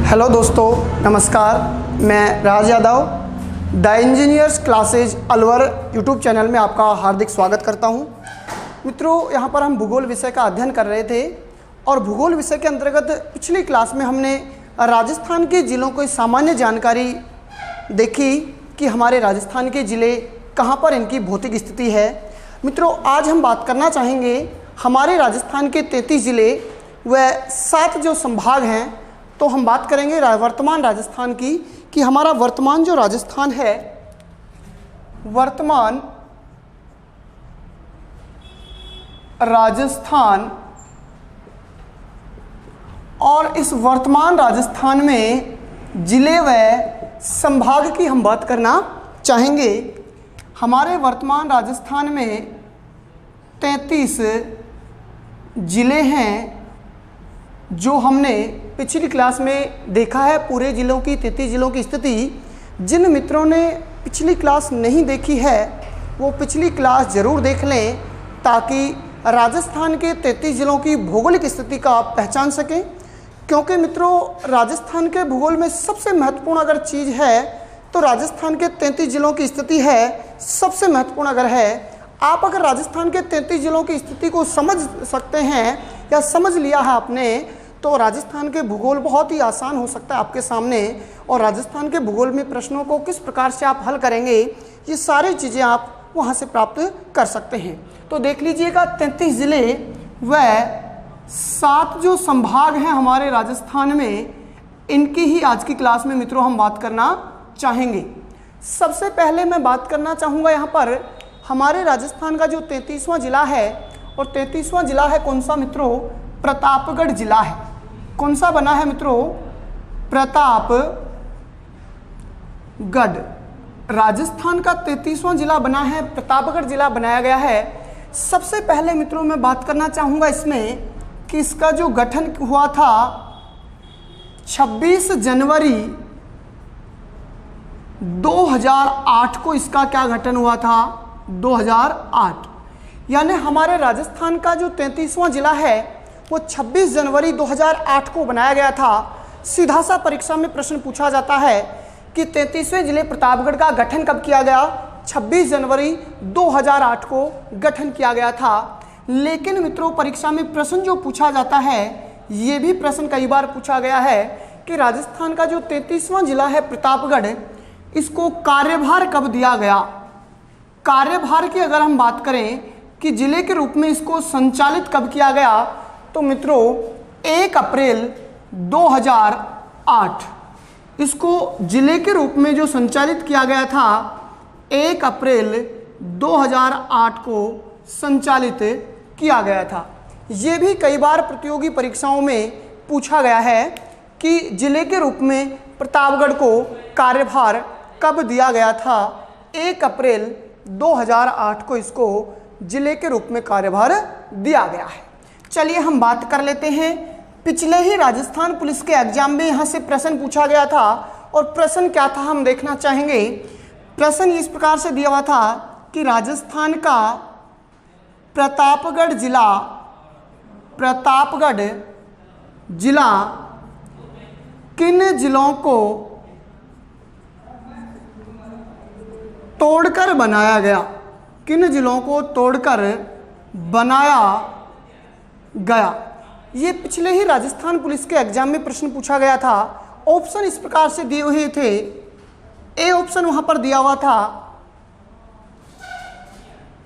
Hello दोस्तों, नमस्कार। मैं Raj Yadav the engineers classes Alwar YouTube channel में आपका हार्दिक स्वागत करता हूं। मित्रों, यहां पर हम भूगोल विषय का अध्ययन कर रहे थे और भूगोल विषय के अंतर्गत पिछली क्लास में हमने राजस्थान के ज़िलों को सामान्य जानकारी देखी कि हमारे राजस्थान के ज़िले कहां पर इनकी भौतिक स्थिति है। मित्रों, आज हम बात करना चाहेंगे हमारे राजस्थान के 33 ज़िले व 7 जो संभाग हैं। तो हम बात करेंगे वर्तमान राजस्थान की कि हमारा वर्तमान जो राजस्थान है, वर्तमान राजस्थान, और इस वर्तमान राजस्थान में जिले व संभाग की हम बात करना चाहेंगे। हमारे वर्तमान राजस्थान में 33 जिले हैं जो हमने पिछली क्लास में देखा है। पूरे ज़िलों की 33 ज़िलों की स्थिति जिन मित्रों ने पिछली क्लास नहीं देखी है वो पिछली क्लास ज़रूर देख लें, ताकि राजस्थान के 33 ज़िलों की भौगोलिक स्थिति का आप पहचान सकें। क्योंकि मित्रों, राजस्थान के भूगोल में सबसे महत्वपूर्ण अगर चीज़ है तो राजस्थान के 33 ज़िलों की स्थिति है। सबसे महत्वपूर्ण अगर है, आप अगर राजस्थान के 33 ज़िलों की स्थिति को समझ सकते हैं या समझ लिया है आपने, तो राजस्थान के भूगोल बहुत ही आसान हो सकता है आपके सामने। और राजस्थान के भूगोल में प्रश्नों को किस प्रकार से आप हल करेंगे, ये सारी चीज़ें आप वहाँ से प्राप्त कर सकते हैं। तो देख लीजिएगा, 33 ज़िले व 7 जो संभाग हैं हमारे राजस्थान में, इनकी ही आज की क्लास में मित्रों हम बात करना चाहेंगे। सबसे पहले मैं बात करना चाहूँगा यहाँ पर हमारे राजस्थान का जो 33वां जिला है, और 33वां जिला है कौन सा मित्रों? प्रतापगढ़ जिला है। कौन सा बना है मित्रों? प्रतापगढ़। राजस्थान का 33वां जिला बना है, प्रतापगढ़ जिला बनाया गया है। सबसे पहले मित्रों मैं बात करना चाहूँगा इसमें कि इसका जो गठन हुआ था 26 जनवरी 2008 को, इसका क्या गठन हुआ था? 2008। यानी हमारे राजस्थान का जो 33वां जिला है वो 26 जनवरी 2008 को बनाया गया था। सीधा सा परीक्षा में प्रश्न पूछा जाता है कि 33वें जिले प्रतापगढ़ का गठन कब किया गया? 26 जनवरी 2008 को गठन किया गया था। लेकिन मित्रों, परीक्षा में प्रश्न जो पूछा जाता है, ये भी प्रश्न कई बार पूछा गया है कि राजस्थान का जो 33वां जिला है प्रतापगढ़, इसको कार्यभार कब दिया गया? कार्यभार की अगर हम बात करें कि जिले के रूप में इसको संचालित कब किया गया, तो मित्रों 1 अप्रैल 2008 इसको जिले के रूप में जो संचालित किया गया था, 1 अप्रैल 2008 को संचालित किया गया था। ये भी कई बार प्रतियोगी परीक्षाओं में पूछा गया है कि जिले के रूप में प्रतापगढ़ को कार्यभार कब दिया गया था? 1 अप्रैल 2008 को इसको जिले के रूप में कार्यभार दिया गया है। चलिए हम बात कर लेते हैं। पिछले ही राजस्थान पुलिस के एग्जाम में यहाँ से प्रश्न पूछा गया था, और प्रश्न क्या था हम देखना चाहेंगे। प्रश्न इस प्रकार से दिया हुआ था कि राजस्थान का प्रतापगढ़ जिला किन जिलों को तोड़कर बनाया गया? किन जिलों को तोड़कर बनाया गया? ये पिछले ही राजस्थान पुलिस के एग्जाम में प्रश्न पूछा गया था। ऑप्शन इस प्रकार से दिए हुए थे। ए ऑप्शन वहां पर दिया हुआ था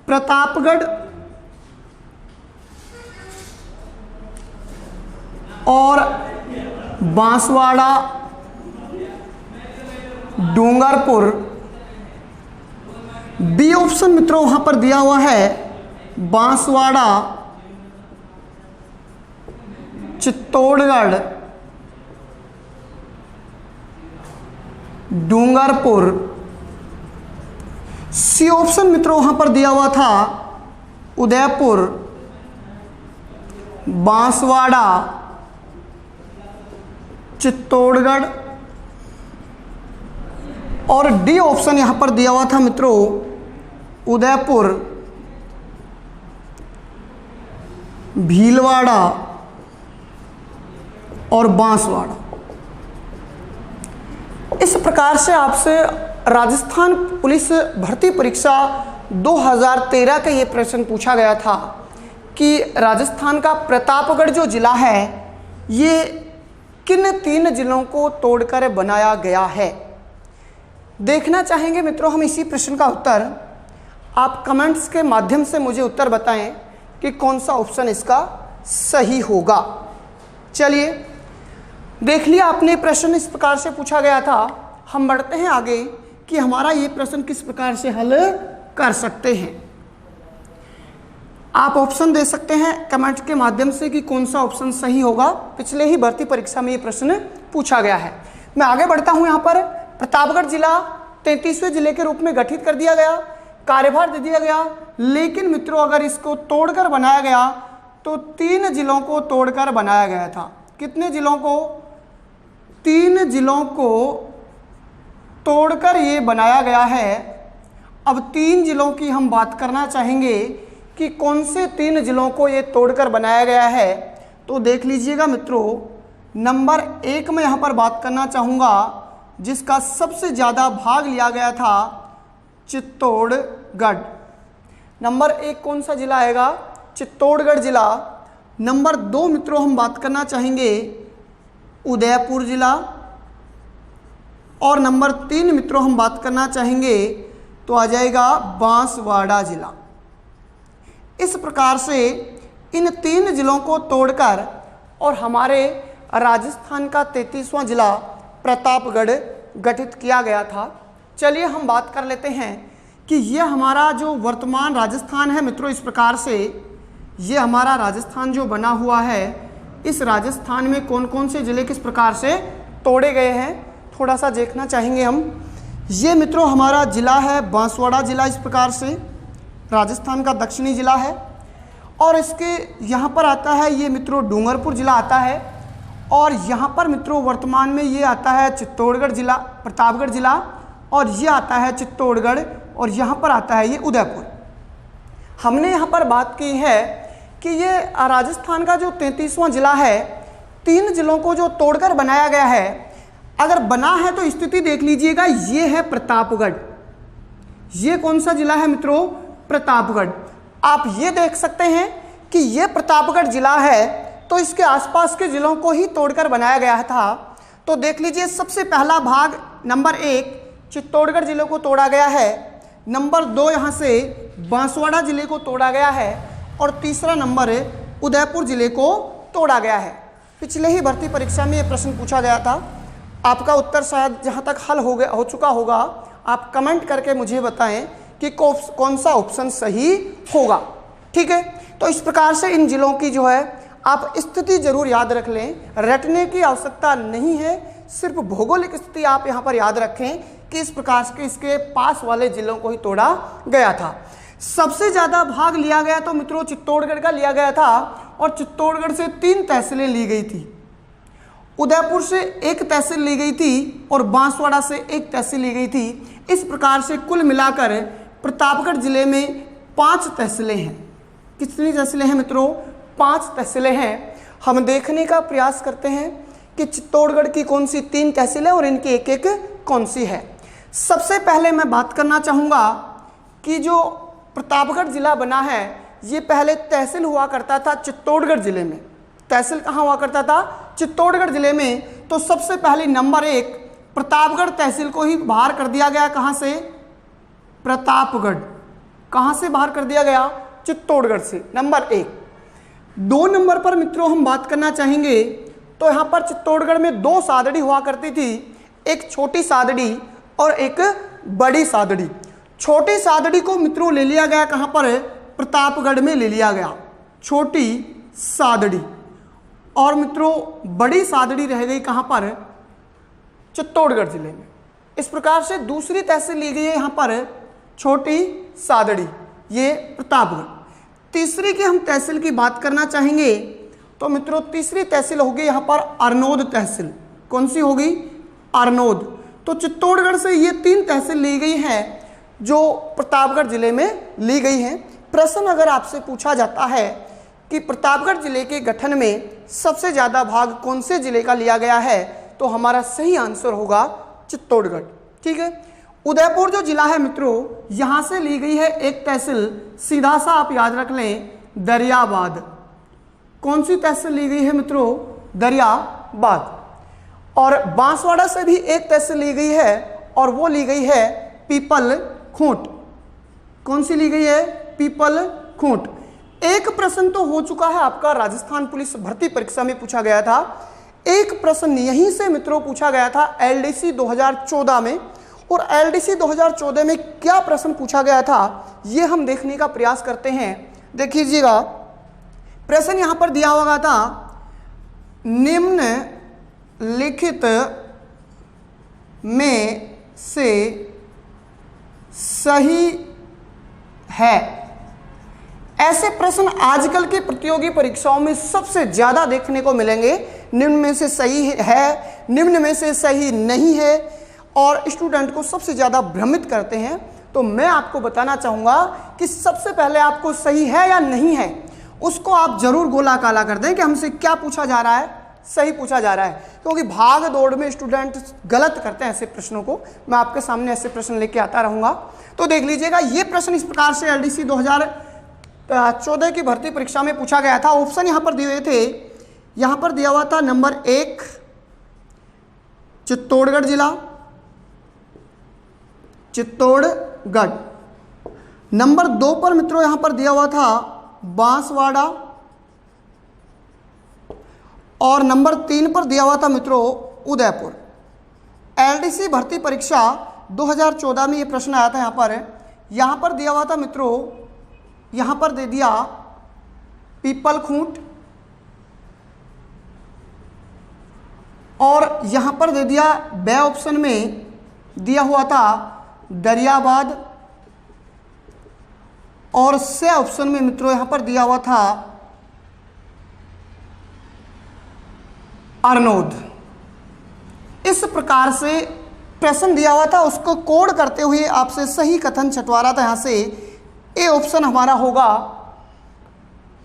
प्रतापगढ़ और बांसवाड़ा, डूंगरपुर। बी ऑप्शन मित्रों वहां पर दिया हुआ है बांसवाड़ा, चित्तौड़गढ़, डूंगरपुर। सी ऑप्शन मित्रों वहां पर दिया हुआ था उदयपुर, बांसवाड़ा, चित्तौड़गढ़। और डी ऑप्शन यहां पर दिया हुआ था मित्रों उदयपुर, भीलवाड़ा और बांसवाड़ा। इस प्रकार से आपसे राजस्थान पुलिस भर्ती परीक्षा 2013 का ये प्रश्न पूछा गया था कि राजस्थान का प्रतापगढ़ जो जिला है ये किन 3 जिलों को तोड़कर बनाया गया है। देखना चाहेंगे मित्रों हम इसी प्रश्न का उत्तर। आप कमेंट्स के माध्यम से मुझे उत्तर बताएं कि कौन सा ऑप्शन इसका सही होगा। चलिए देख लिया आपने, प्रश्न इस प्रकार से पूछा गया था। हम बढ़ते हैं आगे कि हमारा ये प्रश्न किस प्रकार से हल कर सकते हैं। आप ऑप्शन दे सकते हैं कमेंट के माध्यम से कि कौन सा ऑप्शन सही होगा। पिछले ही भर्ती परीक्षा में ये प्रश्न पूछा गया है। मैं आगे बढ़ता हूं। यहाँ पर प्रतापगढ़ जिला 33वें जिले के रूप में गठित कर दिया गया, कार्यभार दे दिया गया, लेकिन मित्रों अगर इसको तोड़कर बनाया गया तो 3 जिलों को तोड़कर बनाया गया था। कितने जिलों को? 3 जिलों को तोड़कर ये बनाया गया है। अब 3 जिलों की हम बात करना चाहेंगे कि कौन से 3 जिलों को ये तोड़कर बनाया गया है। तो देख लीजिएगा मित्रों, नंबर 1 में यहाँ पर बात करना चाहूँगा जिसका सबसे ज़्यादा भाग लिया गया था चित्तौड़गढ़। नंबर 1 कौन सा जिला आएगा? चित्तौड़गढ़ जिला। नंबर 2 मित्रों हम बात करना चाहेंगे उदयपुर जिला। और नंबर 3 मित्रों हम बात करना चाहेंगे तो आ जाएगा बांसवाड़ा जिला। इस प्रकार से इन 3 जिलों को तोड़कर और हमारे राजस्थान का 33वां जिला प्रतापगढ़ गठित किया गया था। चलिए हम बात कर लेते हैं कि ये हमारा जो वर्तमान राजस्थान है मित्रों, इस प्रकार से ये हमारा राजस्थान जो बना हुआ है, इस राजस्थान में कौन कौन से ज़िले किस प्रकार से तोड़े गए हैं थोड़ा सा देखना चाहेंगे हम। ये मित्रों हमारा ज़िला है बांसवाड़ा ज़िला, इस प्रकार से राजस्थान का दक्षिणी ज़िला है। और इसके यहाँ पर आता है ये मित्रों डूंगरपुर ज़िला आता है। और यहाँ पर मित्रों वर्तमान में ये आता है चित्तौड़गढ़ ज़िला, प्रतापगढ़ ज़िला, और ये आता है चित्तौड़गढ़, और यहाँ पर आता है ये उदयपुर। हमने यहाँ पर बात की है कि ये राजस्थान का जो 33वां ज़िला है, 3 जिलों को जो तोड़कर बनाया गया है, अगर बना है तो स्थिति देख लीजिएगा, ये है प्रतापगढ़। ये कौन सा ज़िला है मित्रों? प्रतापगढ़। आप ये देख सकते हैं कि ये प्रतापगढ़ ज़िला है तो इसके आसपास के ज़िलों को ही तोड़कर बनाया गया था। तो देख लीजिए सबसे पहला भाग नंबर 1 चित्तौड़गढ़ ज़िले को तोड़ा गया है, नंबर 2 यहाँ से बांसवाड़ा ज़िले को तोड़ा गया है, और तीसरा नंबर उदयपुर ज़िले को तोड़ा गया है। पिछले ही भर्ती परीक्षा में ये प्रश्न पूछा गया था। आपका उत्तर शायद जहाँ तक हल हो चुका होगा, आप कमेंट करके मुझे बताएं कि कौन सा ऑप्शन सही होगा। ठीक है, तो इस प्रकार से इन जिलों की जो है आप स्थिति जरूर याद रख लें, रटने की आवश्यकता नहीं है, सिर्फ भौगोलिक स्थिति आप यहाँ पर याद रखें कि इस प्रकार के इसके पास वाले जिलों को ही तोड़ा गया था। सबसे ज़्यादा भाग लिया गया तो मित्रों चित्तौड़गढ़ का लिया गया था, और चित्तौड़गढ़ से 3 तहसीलें ली गई थी, उदयपुर से 1 तहसील ली गई थी, और बांसवाड़ा से 1 तहसील ली गई थी। इस प्रकार से कुल मिलाकर प्रतापगढ़ जिले में 5 तहसीलें हैं। कितनी तहसीलें हैं मित्रों? 5 तहसीलें हैं। हम देखने का प्रयास करते हैं कि चित्तौड़गढ़ की कौन सी 3 तहसीलें और इनकी एक एक कौन सी है। सबसे पहले मैं बात करना चाहूँगा कि जो प्रतापगढ़ जिला बना है, ये पहले तहसील हुआ करता था चित्तौड़गढ़ जिले में। तहसील कहाँ हुआ करता था? चित्तौड़गढ़ जिले में। तो सबसे पहले नंबर 1 प्रतापगढ़ तहसील को ही बाहर कर दिया गया। कहाँ से? प्रतापगढ़। कहाँ से बाहर कर दिया गया? चित्तौड़गढ़ से, नंबर 1। 2 नंबर पर मित्रों हम बात करना चाहेंगे तो यहाँ पर चित्तौड़गढ़ में 2 सादड़ी हुआ करती थी, एक छोटी सादड़ी और एक बड़ी सादड़ी। छोटी सादड़ी को मित्रों ले लिया गया कहाँ पर? प्रतापगढ़ में ले लिया गया छोटी सादड़ी, और मित्रों बड़ी सादड़ी रह गई कहाँ पर? चित्तौड़गढ़ जिले में। इस प्रकार से दूसरी तहसील ली गई है यहाँ पर छोटी सादड़ी, ये प्रतापगढ़। तीसरी की हम तहसील की बात करना चाहेंगे तो मित्रों तीसरी तहसील होगी यहाँ पर अरनोद तहसील। कौन सी होगी? अरनोद। तो चित्तौड़गढ़ से ये 3 तहसील ली गई हैं जो प्रतापगढ़ जिले में ली गई हैं। प्रश्न अगर आपसे पूछा जाता है कि प्रतापगढ़ जिले के गठन में सबसे ज़्यादा भाग कौन से जिले का लिया गया है, तो हमारा सही आंसर होगा चित्तौड़गढ़। ठीक है, उदयपुर जो जिला है मित्रों, यहां से ली गई है एक तहसील, सीधा सा आप याद रख लें, दरियाबाद। कौन सी तहसील ली गई है मित्रों? दरियाबाद। और बांसवाड़ा से भी एक तहसील ली गई है और वो ली गई है पीपल खूंट। कौन सी ली गई है? पीपल खूंट। एक प्रश्न तो हो चुका है आपका, राजस्थान पुलिस भर्ती परीक्षा में पूछा गया था। एक प्रश्न यहीं से मित्रों पूछा गया था एलडीसी 2014 में, और एलडीसी 2014 में क्या प्रश्न पूछा गया था ये हम देखने का प्रयास करते हैं। देखिएगा, प्रश्न यहां पर दिया हुआ था, निम्न लिखित में से सही है। ऐसे प्रश्न आजकल के प्रतियोगी परीक्षाओं में सबसे ज्यादा देखने को मिलेंगे। निम्न में से सही है, निम्न में से सही नहीं है, और स्टूडेंट को सबसे ज्यादा भ्रमित करते हैं। तो मैं आपको बताना चाहूंगा कि सबसे पहले आपको सही है या नहीं है उसको आप जरूर गोला काला कर दें कि हमसे क्या पूछा जा रहा है, सही पूछा जा रहा है। क्योंकि भाग दौड़ में स्टूडेंट गलत करते हैं ऐसे प्रश्नों को। मैं आपके सामने ऐसे प्रश्न लेके आता रहूंगा। तो देख लीजिएगा, ये प्रश्न इस प्रकार से एलडीसी 2014 की भर्ती परीक्षा में पूछा गया था। ऑप्शन यहां पर दिए हुए थे, यहां पर दिया हुआ था नंबर 1 चित्तौड़गढ़ जिला, चित्तौड़गढ़। नंबर 2 पर मित्रों यहां पर दिया हुआ था बांसवाड़ा, और नंबर 3 पर दिया हुआ था मित्रों उदयपुर। एलडीसी भर्ती परीक्षा 2014 में ये प्रश्न आया था। यहां पर दिया हुआ था मित्रों, यहां पर दे दिया पीपल खूंट, और यहां पर दे दिया बे ऑप्शन में दिया हुआ था दरियाबाद, और से ऑप्शन में मित्रों यहां पर दिया हुआ था अरनोद। इस प्रकार से प्रश्न दिया हुआ था, उसको कोड करते हुए आपसे सही कथन छटवारा था। यहां से ए ऑप्शन हमारा होगा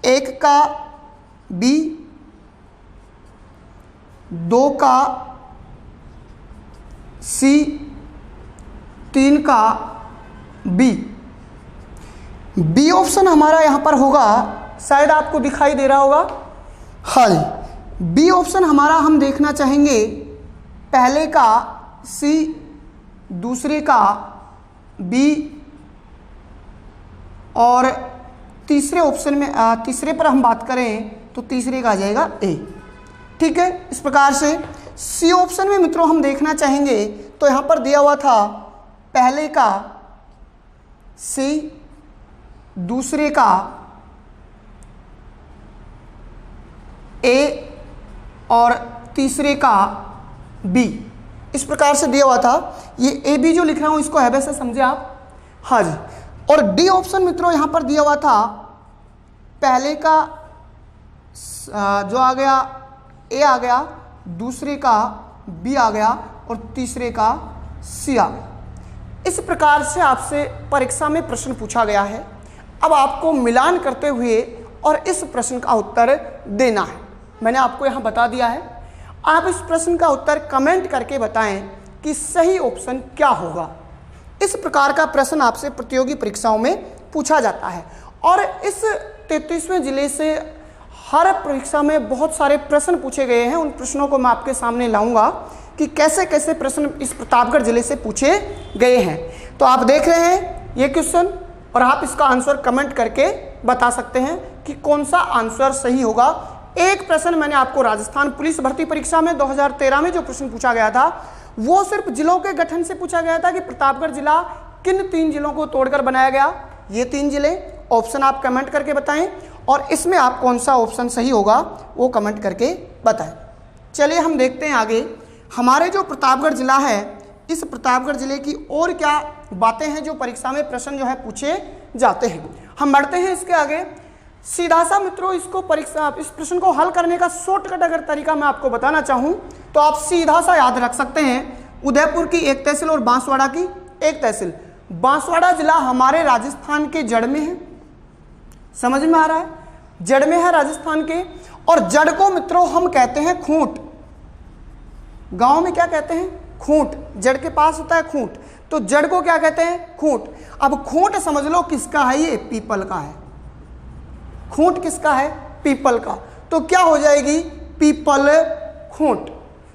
1 का बी, 2 का सी, 3 का बी। बी ऑप्शन हमारा यहां पर होगा, शायद आपको दिखाई दे रहा होगा, हाँ जी, बी ऑप्शन हमारा हम देखना चाहेंगे, पहले का सी, दूसरे का बी, और तीसरे ऑप्शन में तीसरे पर हम बात करें तो तीसरे का आ जाएगा ए। ठीक है, इस प्रकार से सी ऑप्शन में मित्रों हम देखना चाहेंगे तो यहां पर दिया हुआ था पहले का सी, दूसरे का ए, और तीसरे का बी। इस प्रकार से दिया हुआ था। ये ए बी जो लिख रहा हूं इसको हैबे से समझे आप, हाँ जी। और डी ऑप्शन मित्रों यहां पर दिया हुआ था, पहले का जो आ गया ए आ गया, दूसरे का बी आ गया, और तीसरे का सी आ गया। इस प्रकार से आपसे परीक्षा में प्रश्न पूछा गया है। अब आपको मिलान करते हुए और इस प्रश्न का उत्तर देना है। मैंने आपको यहां बता दिया है, आप इस प्रश्न का उत्तर कमेंट करके बताएं कि सही ऑप्शन क्या होगा। इस प्रकार का प्रश्न आपसे प्रतियोगी परीक्षाओं में पूछा जाता है, और इस 33वें जिले से हर परीक्षा में बहुत सारे प्रश्न पूछे गए हैं। उन प्रश्नों को मैं आपके सामने लाऊंगा कि कैसे कैसे प्रश्न इस प्रतापगढ़ जिले से पूछे गए हैं। तो आप देख रहे हैं ये क्वेश्चन, और आप इसका आंसर कमेंट करके बता सकते हैं कि कौन सा आंसर सही होगा। एक प्रश्न मैंने आपको राजस्थान पुलिस भर्ती परीक्षा में 2013 में जो प्रश्न पूछा गया था वो सिर्फ जिलों के गठन से पूछा गया था कि प्रतापगढ़ जिला किन 3 जिलों को तोड़कर बनाया गया। ये 3 जिले, ऑप्शन आप कमेंट करके बताएं, और इसमें आप कौन सा ऑप्शन सही होगा वो कमेंट करके बताएं। चलिए हम देखते हैं आगे, हमारे जो प्रतापगढ़ जिला है, इस प्रतापगढ़ जिले की और क्या बातें हैं जो परीक्षा में प्रश्न जो है पूछे जाते हैं। हम बढ़ते हैं इसके आगे। सीधा सा मित्रों इसको परीक्षा, इस प्रश्न को हल करने का शॉर्टकट अगर तरीका मैं आपको बताना चाहूं तो आप सीधा सा याद रख सकते हैं, उदयपुर की एक तहसील और बांसवाड़ा की एक तहसील। बांसवाड़ा जिला हमारे राजस्थान के जड़ में है, समझ में आ रहा है, जड़ में है राजस्थान के। और जड़ को मित्रों हम कहते हैं खूंट, गांव में क्या कहते हैं, खूंट, जड़ के पास होता है खूंट, तो जड़ को क्या कहते हैं? खूंट। अब खूंट समझ लो किसका है? ये पीपल का है। खूंट किसका है? पीपल का। तो क्या हो जाएगी? पीपल खूंट।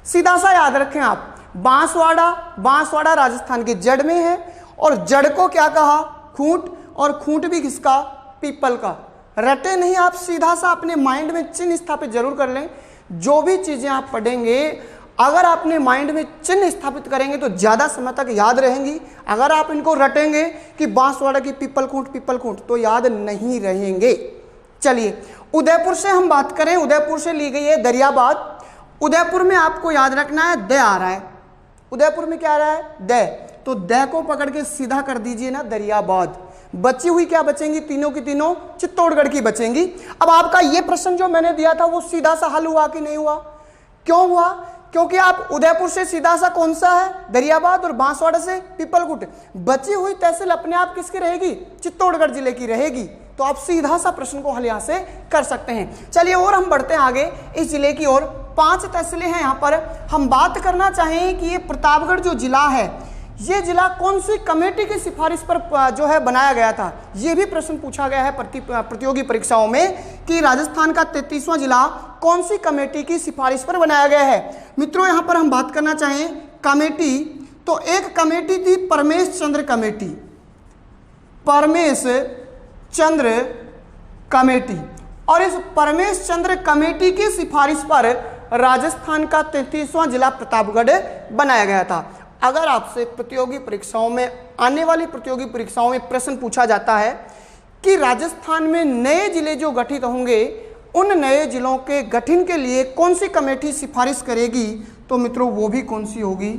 सीधा सा याद रखें आप, बांसवाड़ा, बांसवाड़ा राजस्थान के जड़ में है, और जड़ को क्या कहा? खूंट, और खूंट भी किसका? पीपल का। रटे नहीं आप, सीधा सा अपने माइंड में चिन्ह स्थापित जरूर कर लें। जो भी चीजें आप पढ़ेंगे अगर आपने माइंड में चिन्ह स्थापित करेंगे तो ज्यादा समय तक याद रहेंगी। अगर आप इनको रटेंगे कि बांसवाड़ा की पीपल खूंट, तो याद नहीं रहेंगे। चलिए उदयपुर से हम बात करें, उदयपुर से ली गई है दरियाबाद। उदयपुर में आपको याद रखना है द आ रहा है, उदयपुर में क्या आ रहा है? द। तो द को पकड़ के सीधा कर दीजिए ना दरियाबाद। बची हुई क्या बचेंगी? तीनों की तीनों चित्तौड़गढ़ की बचेंगी। अब आपका ये प्रश्न जो मैंने दिया था वो सीधा सा हल हुआ कि नहीं हुआ? क्यों हुआ? क्योंकि आप उदयपुर से सीधा सा कौन सा है? दरियाबाद, और बांसवाड़ा से पीपलकुट। बची हुई तहसील अपने आप किसकी रहेगी? चित्तौड़गढ़ जिले की रहेगी। तो आप सीधा सा प्रश्न को हल यहां से कर सकते हैं। चलिए और हम बढ़ते हैं आगे इस जिले की ओर। 5 तहसीलें हैं यहाँ पर। हम बात करना चाहें कि ये प्रतापगढ़ जो जिला है, ये जिला कौन सी कमेटी की सिफारिश पर जो है बनाया गया था? ये भी प्रश्न पूछा गया है प्रतियोगी परीक्षाओं में कि राजस्थान का 33वां जिला कौन सी कमेटी की सिफारिश पर बनाया गया है। मित्रों यहाँ पर हम बात करना चाहें कमेटी, तो एक कमेटी थी परमेश चंद्र कमेटी, परमेश चंद्र कमेटी, और इस परमेश चंद्र कमेटी की सिफारिश पर राजस्थान का 33वां जिला प्रतापगढ़ बनाया गया था। अगर आपसे प्रतियोगी परीक्षाओं में, आने वाली प्रतियोगी परीक्षाओं में प्रश्न पूछा जाता है कि राजस्थान में नए जिले जो गठित होंगे उन नए जिलों के गठन के लिए कौन सी कमेटी सिफारिश करेगी, तो मित्रों वो भी कौन सी होगी?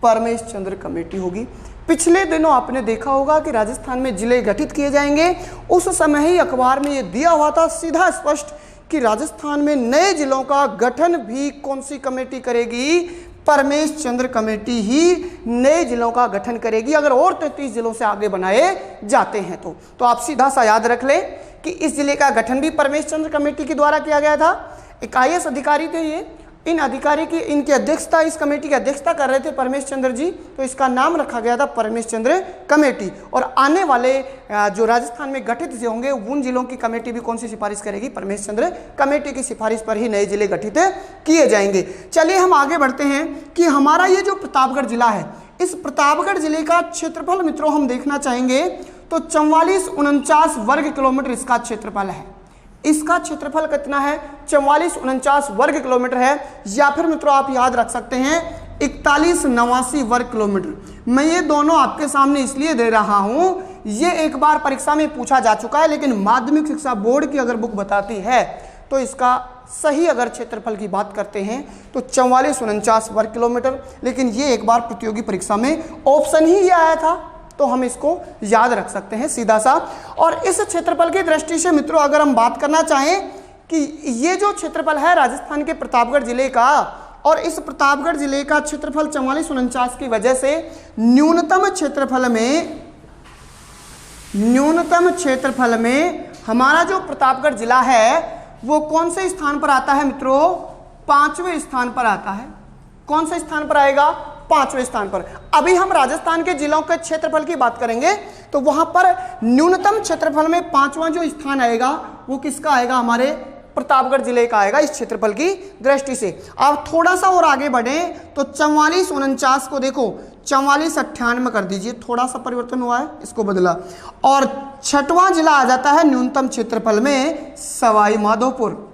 परमेश चंद्र कमेटी होगी। पिछले दिनों आपने देखा होगा कि राजस्थान में जिले गठित किए जाएंगे, उस समय ही अखबार में यह दिया हुआ था सीधा स्पष्ट कि राजस्थान में नए जिलों का गठन भी कौन सी कमेटी करेगी? परमेश चंद्र कमेटी ही नए जिलों का गठन करेगी, अगर और 33 जिलों से आगे बनाए जाते हैं तो आप सीधा सा याद रख लें कि इस जिले का गठन भी परमेश चंद्र कमेटी के द्वारा किया गया था। एक IAS अधिकारी थे ये, इन अधिकारी की इनकी अध्यक्षता, इस कमेटी की अध्यक्षता कर रहे थे परमेश चंद्र जी, तो इसका नाम रखा गया था परमेश चंद्र कमेटी। और आने वाले जो राजस्थान में गठित होंगे उन जिलों की कमेटी भी कौन सी सिफारिश करेगी? परमेश चंद्र कमेटी की सिफारिश पर ही नए जिले गठित किए जाएंगे। चलिए हम आगे बढ़ते हैं कि हमारा ये जो प्रतापगढ़ जिला है, इस प्रतापगढ़ जिले का क्षेत्रफल मित्रों हम देखना चाहेंगे तो 4449 वर्ग किलोमीटर इसका क्षेत्रफल है। इसका क्षेत्रफल कितना है? 4449 वर्ग किलोमीटर है, या फिर मित्रों आप याद रख सकते हैं 4189 वर्ग किलोमीटर। मैं ये दोनों आपके सामने इसलिए दे रहा हूं, ये एक बार परीक्षा में पूछा जा चुका है, लेकिन माध्यमिक शिक्षा बोर्ड की अगर बुक बताती है तो इसका सही अगर क्षेत्रफल की बात करते हैं तो 4449 वर्ग किलोमीटर, लेकिन ये एक बार प्रतियोगी परीक्षा में ऑप्शन ही ये आया था, तो हम इसको याद रख सकते हैं सीधा सा। और इस क्षेत्रफल की दृष्टि से मित्रों अगर हम बात करना चाहें कि ये जो क्षेत्रफल है राजस्थान के प्रतापगढ़ जिले का, और इस प्रतापगढ़ जिले का क्षेत्रफल 4449 की वजह से न्यूनतम क्षेत्रफल में हमारा जो प्रतापगढ़ जिला है वो कौन से स्थान पर आता है मित्रों? 5वें स्थान पर आता है। कौन से स्थान पर आएगा? 5वें स्थान पर। अभी हम राजस्थान के जिलों के क्षेत्रफल की बात करेंगे तो वहां पर न्यूनतम क्षेत्रफल में 5वां जो स्थान आएगा वो किसका आएगा? हमारे प्रतापगढ़ जिले का आएगा इस क्षेत्रफल की दृष्टि से। आप थोड़ा सा और आगे बढ़े तो 4449 को देखो 4498 कर दीजिए, थोड़ा सा परिवर्तन हुआ है, इसको बदला, और 6वां जिला आ जाता है न्यूनतम क्षेत्रफल में सवाई माधोपुर।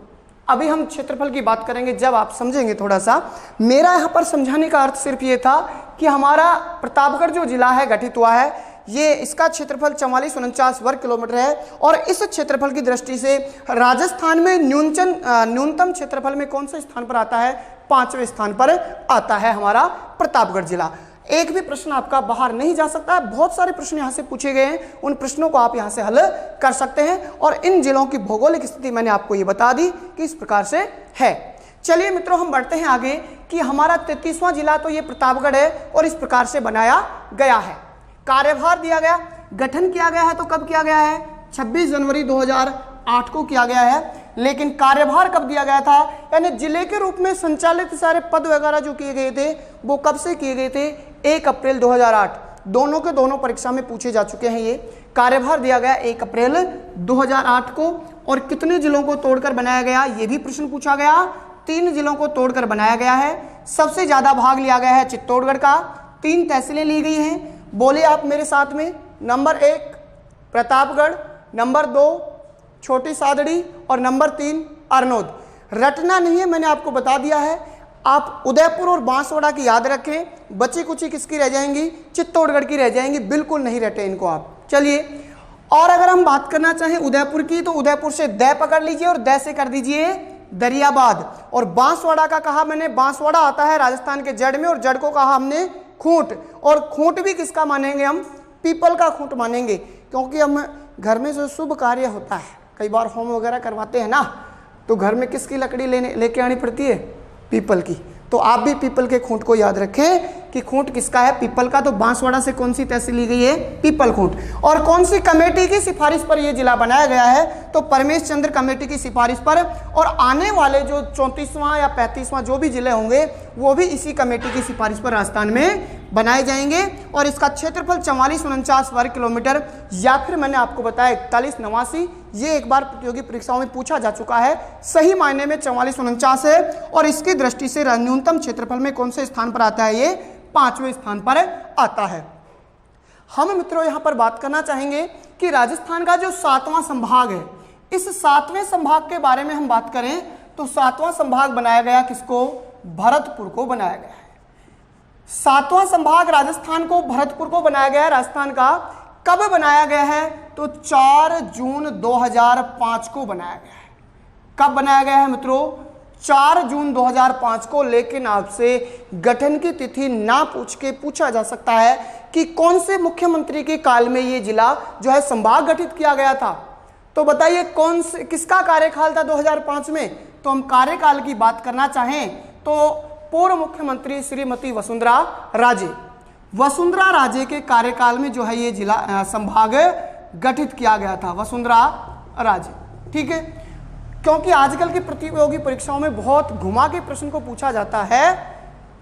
अभी हम क्षेत्रफल की बात करेंगे जब आप समझेंगे थोड़ा सा। मेरा यहाँ पर समझाने का अर्थ सिर्फ ये था कि हमारा प्रतापगढ़ जो जिला है गठित हुआ है, ये इसका क्षेत्रफल 4449 वर्ग किलोमीटर है, और इस क्षेत्रफल की दृष्टि से राजस्थान में न्यूनतम क्षेत्रफल में कौन से स्थान पर आता है? 5वें स्थान पर आता है हमारा प्रतापगढ़ जिला। एक भी प्रश्न आपका बाहर नहीं जा सकता है, बहुत सारे प्रश्न यहाँ से पूछे गए हैं, उन प्रश्नों को आप यहाँ से हल कर सकते हैं। और इन जिलों की भौगोलिक स्थिति मैंने आपको ये बता दी कि इस प्रकार से है। चलिए मित्रों हम बढ़ते हैं आगे कि हमारा 33वां जिला तो ये प्रतापगढ़ है और इस प्रकार से बनाया गया है। कार्यभार दिया गया, गठन किया गया है तो कब किया गया है? 26 जनवरी 2008 को किया गया है। लेकिन कार्यभार कब दिया गया था, यानी जिले के रूप में संचालित सारे पद वगैरह जो किए गए थे वो कब से किए गए थे, 1 अप्रैल 2008। दोनों के दोनों परीक्षा में पूछे जा चुके हैं। ये कार्यभार दिया गया 1 अप्रैल 2008 को, और कितने जिलों को तोड़कर बनाया गया, ये भी प्रश्न पूछा गया। 3 जिलों को तोड़कर बनाया गया है। सबसे ज्यादा भाग लिया गया है चित्तौड़गढ़ का, 3 तहसीलें ली गई हैं। बोले आप मेरे साथ में, नंबर 1 प्रतापगढ़, नंबर 2 छोटी सादड़ी और नंबर 3 अरनोद। रटना नहीं है, मैंने आपको बता दिया है। आप उदयपुर और बांसवाड़ा की याद रखें, बची कुची किसकी रह जाएंगी, चित्तौड़गढ़ की रह जाएंगी, बिल्कुल नहीं रटे इनको आप। चलिए, और अगर हम बात करना चाहें उदयपुर की, तो उदयपुर से दै पकड़ लीजिए और दै से कर दीजिए दरियाबाद। और बांसवाड़ा का कहा मैंने, बांसवाड़ा आता है राजस्थान के जड़ में, और जड़ को कहा हमने खूंट, और खूंट भी किसका मानेंगे हम, पीपल का खूंट मानेंगे, क्योंकि हम घर में जो शुभ कार्य होता है, कई बार होम वगैरह करवाते हैं ना, तो घर में किसकी लकड़ी लेके आनी पड़ती है, पीपल की। तो आप भी पीपल के खूंट को याद रखें कि खूंट किसका है, पीपल का। तो बांसवाड़ा से कौन सी तहसील ली गई है, पीपल खूंट। और कौन सी कमेटी की सिफारिश पर यह जिला बनाया गया है, तो परमेश चंद्र कमेटी की सिफारिश पर। और आने वाले जो 34वां या 35वां जो भी जिले होंगे वो भी इसी कमेटी की सिफारिश पर राजस्थान में बनाए जाएंगे। और इसका क्षेत्रफल 4449 वर्ग किलोमीटर, या फिर मैंने आपको बताया 4189। ये एक बार प्रतियोगी परीक्षाओं में पूछा जा चुका है। सही मायने में 4449 है, और इसकी दृष्टि से न्यूनतम क्षेत्रफल में कौन से स्थान पर आता है, ये 5वें स्थान पर आता है। हम मित्रों यहां पर बात करना चाहेंगे कि राजस्थान का जो 7वां संभाग है, इस 7वें संभाग के बारे में हम बात करें तो 7वां संभाग बनाया गया किसको, भरतपुर को बनाया गया है। 7वां संभाग राजस्थान को, भरतपुर को बनाया गया है। राजस्थान का कब बनाया गया है, तो 4 जून 2005 को बनाया गया है। कब बनाया गया है मित्रों, 4 जून 2005 को। लेकिन आपसे गठन की तिथि ना पूछ के पूछा जा सकता है कि कौन से मुख्यमंत्री के काल में ये जिला जो है संभाग गठित किया गया था। तो बताइए कौन से, किसका कार्यकाल था 2005 में। तो हम कार्यकाल की बात करना चाहें तो पूर्व मुख्यमंत्री श्रीमती वसुंधरा राजे, वसुंधरा राजे के कार्यकाल में जो है ये जिला संभाग गठित किया गया था, वसुंधरा राजे। ठीक है, क्योंकि आजकल की प्रतियोगी परीक्षाओं में बहुत घुमा के प्रश्न को पूछा जाता है,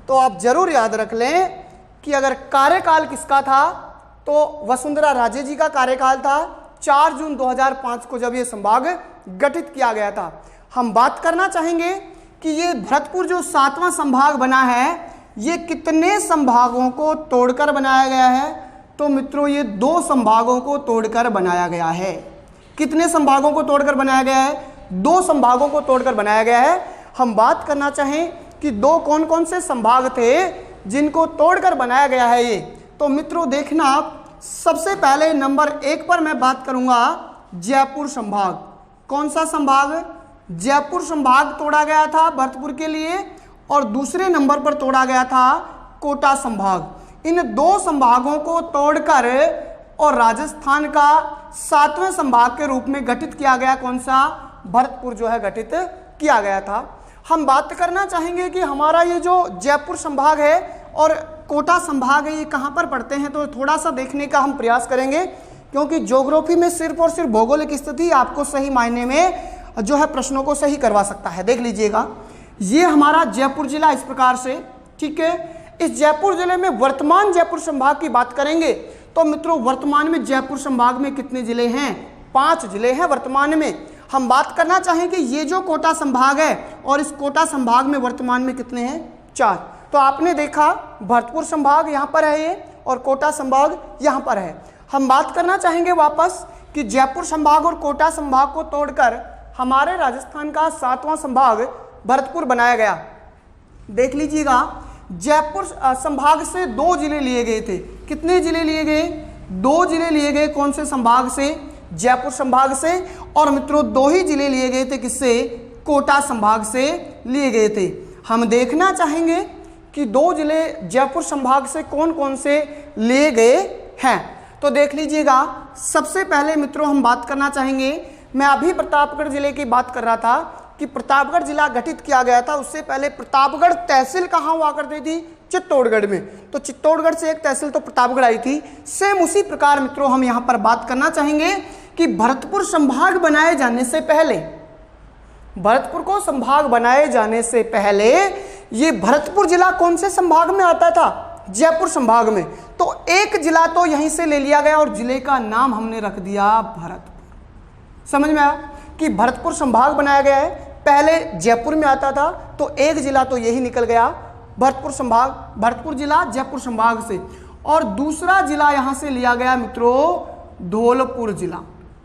तो आप जरूर याद रख लें कि अगर कार्यकाल किसका था तो वसुंधरा राजे जी का कार्यकाल था। 4 जून 2005 को जब ये संभाग गठित किया गया था। हम बात करना चाहेंगे कि ये भरतपुर जो 7वां संभाग बना है, ये कितने संभागों को तोड़कर बनाया गया है, तो मित्रों ये 2 संभागों को तोड़कर बनाया गया है। कितने संभागों को तोड़कर बनाया गया है, 2 संभागों को तोड़कर बनाया गया है। हम बात करना चाहें कि 2 कौन कौन से संभाग थे जिनको तोड़कर बनाया गया है ये, तो मित्रों देखना, सबसे पहले नंबर 1 पर मैं बात करूंगा जयपुर संभाग। कौन सा संभाग, जयपुर संभाग तोड़ा गया था भरतपुर के लिए, और दूसरे नंबर पर तोड़ा गया था कोटा संभाग। इन 2 संभागों को तोड़कर और राजस्थान का 7वें संभाग के रूप में गठित किया गया। कौन सा, भरतपुर जो है गठित किया गया था। हम बात करना चाहेंगे कि हमारा ये जो जयपुर संभाग है और कोटा संभाग है, ये कहाँ पर पड़ते हैं, तो थोड़ा सा देखने का हम प्रयास करेंगे, क्योंकि ज्योग्राफी में सिर्फ और सिर्फ भौगोलिक स्थिति आपको सही मायने में जो है प्रश्नों को सही करवा सकता है। देख लीजिएगा, ये हमारा जयपुर जिला इस प्रकार से। ठीक है, इस जयपुर जिले में वर्तमान जयपुर संभाग की बात करेंगे तो मित्रों वर्तमान में जयपुर संभाग में कितने जिले हैं, 5 जिले हैं वर्तमान में। हम बात करना चाहेंगे ये जो कोटा संभाग है, और इस कोटा संभाग में वर्तमान में कितने हैं, 4। तो आपने देखा भरतपुर संभाग यहाँ पर है ये, और कोटा संभाग यहाँ पर है। हम बात करना चाहेंगे वापस कि जयपुर संभाग और कोटा संभाग को तोड़कर हमारे राजस्थान का 7वां संभाग भरतपुर बनाया गया। देख लीजिएगा, जयपुर संभाग से 2 जिले लिए गए थे। कितने जिले लिए गए, 2 जिले लिए गए। कौन से संभाग से, जयपुर संभाग से। और मित्रों 2 ही जिले लिए गए थे, किससे, कोटा संभाग से लिए गए थे। हम देखना चाहेंगे कि 2 जिले जयपुर संभाग से कौन कौन से लिए गए हैं। तो देख लीजिएगा, सबसे पहले मित्रों हम बात करना चाहेंगे, मैं अभी प्रतापगढ़ जिले की बात कर रहा था कि प्रतापगढ़ जिला गठित किया गया था। उससे पहले प्रतापगढ़ तहसील कहाँ हुआ करती थी, चित्तौड़गढ़ में। तो चित्तौड़गढ़ से एक तहसील तो प्रतापगढ़ आई थी। सेम उसी प्रकार मित्रों हम यहाँ पर बात करना चाहेंगे कि भरतपुर संभाग बनाए जाने से पहले भरतपुर को संभाग बनाए जाने से पहले ये भरतपुर जिला कौन से संभाग में आता था? जयपुर संभाग में। तो एक जिला तो यहीं से ले लिया गया और जिले का नाम हमने रख दिया भरतपुर। समझ में आया कि भरतपुर संभाग बनाया गया है, पहले जयपुर में आता था, तो एक जिला तो यही निकल गया भरतपुर संभाग, भरतपुर जिला जयपुर संभाग से। और दूसरा जिला यहां से लिया गया मित्रों धौलपुर जिला।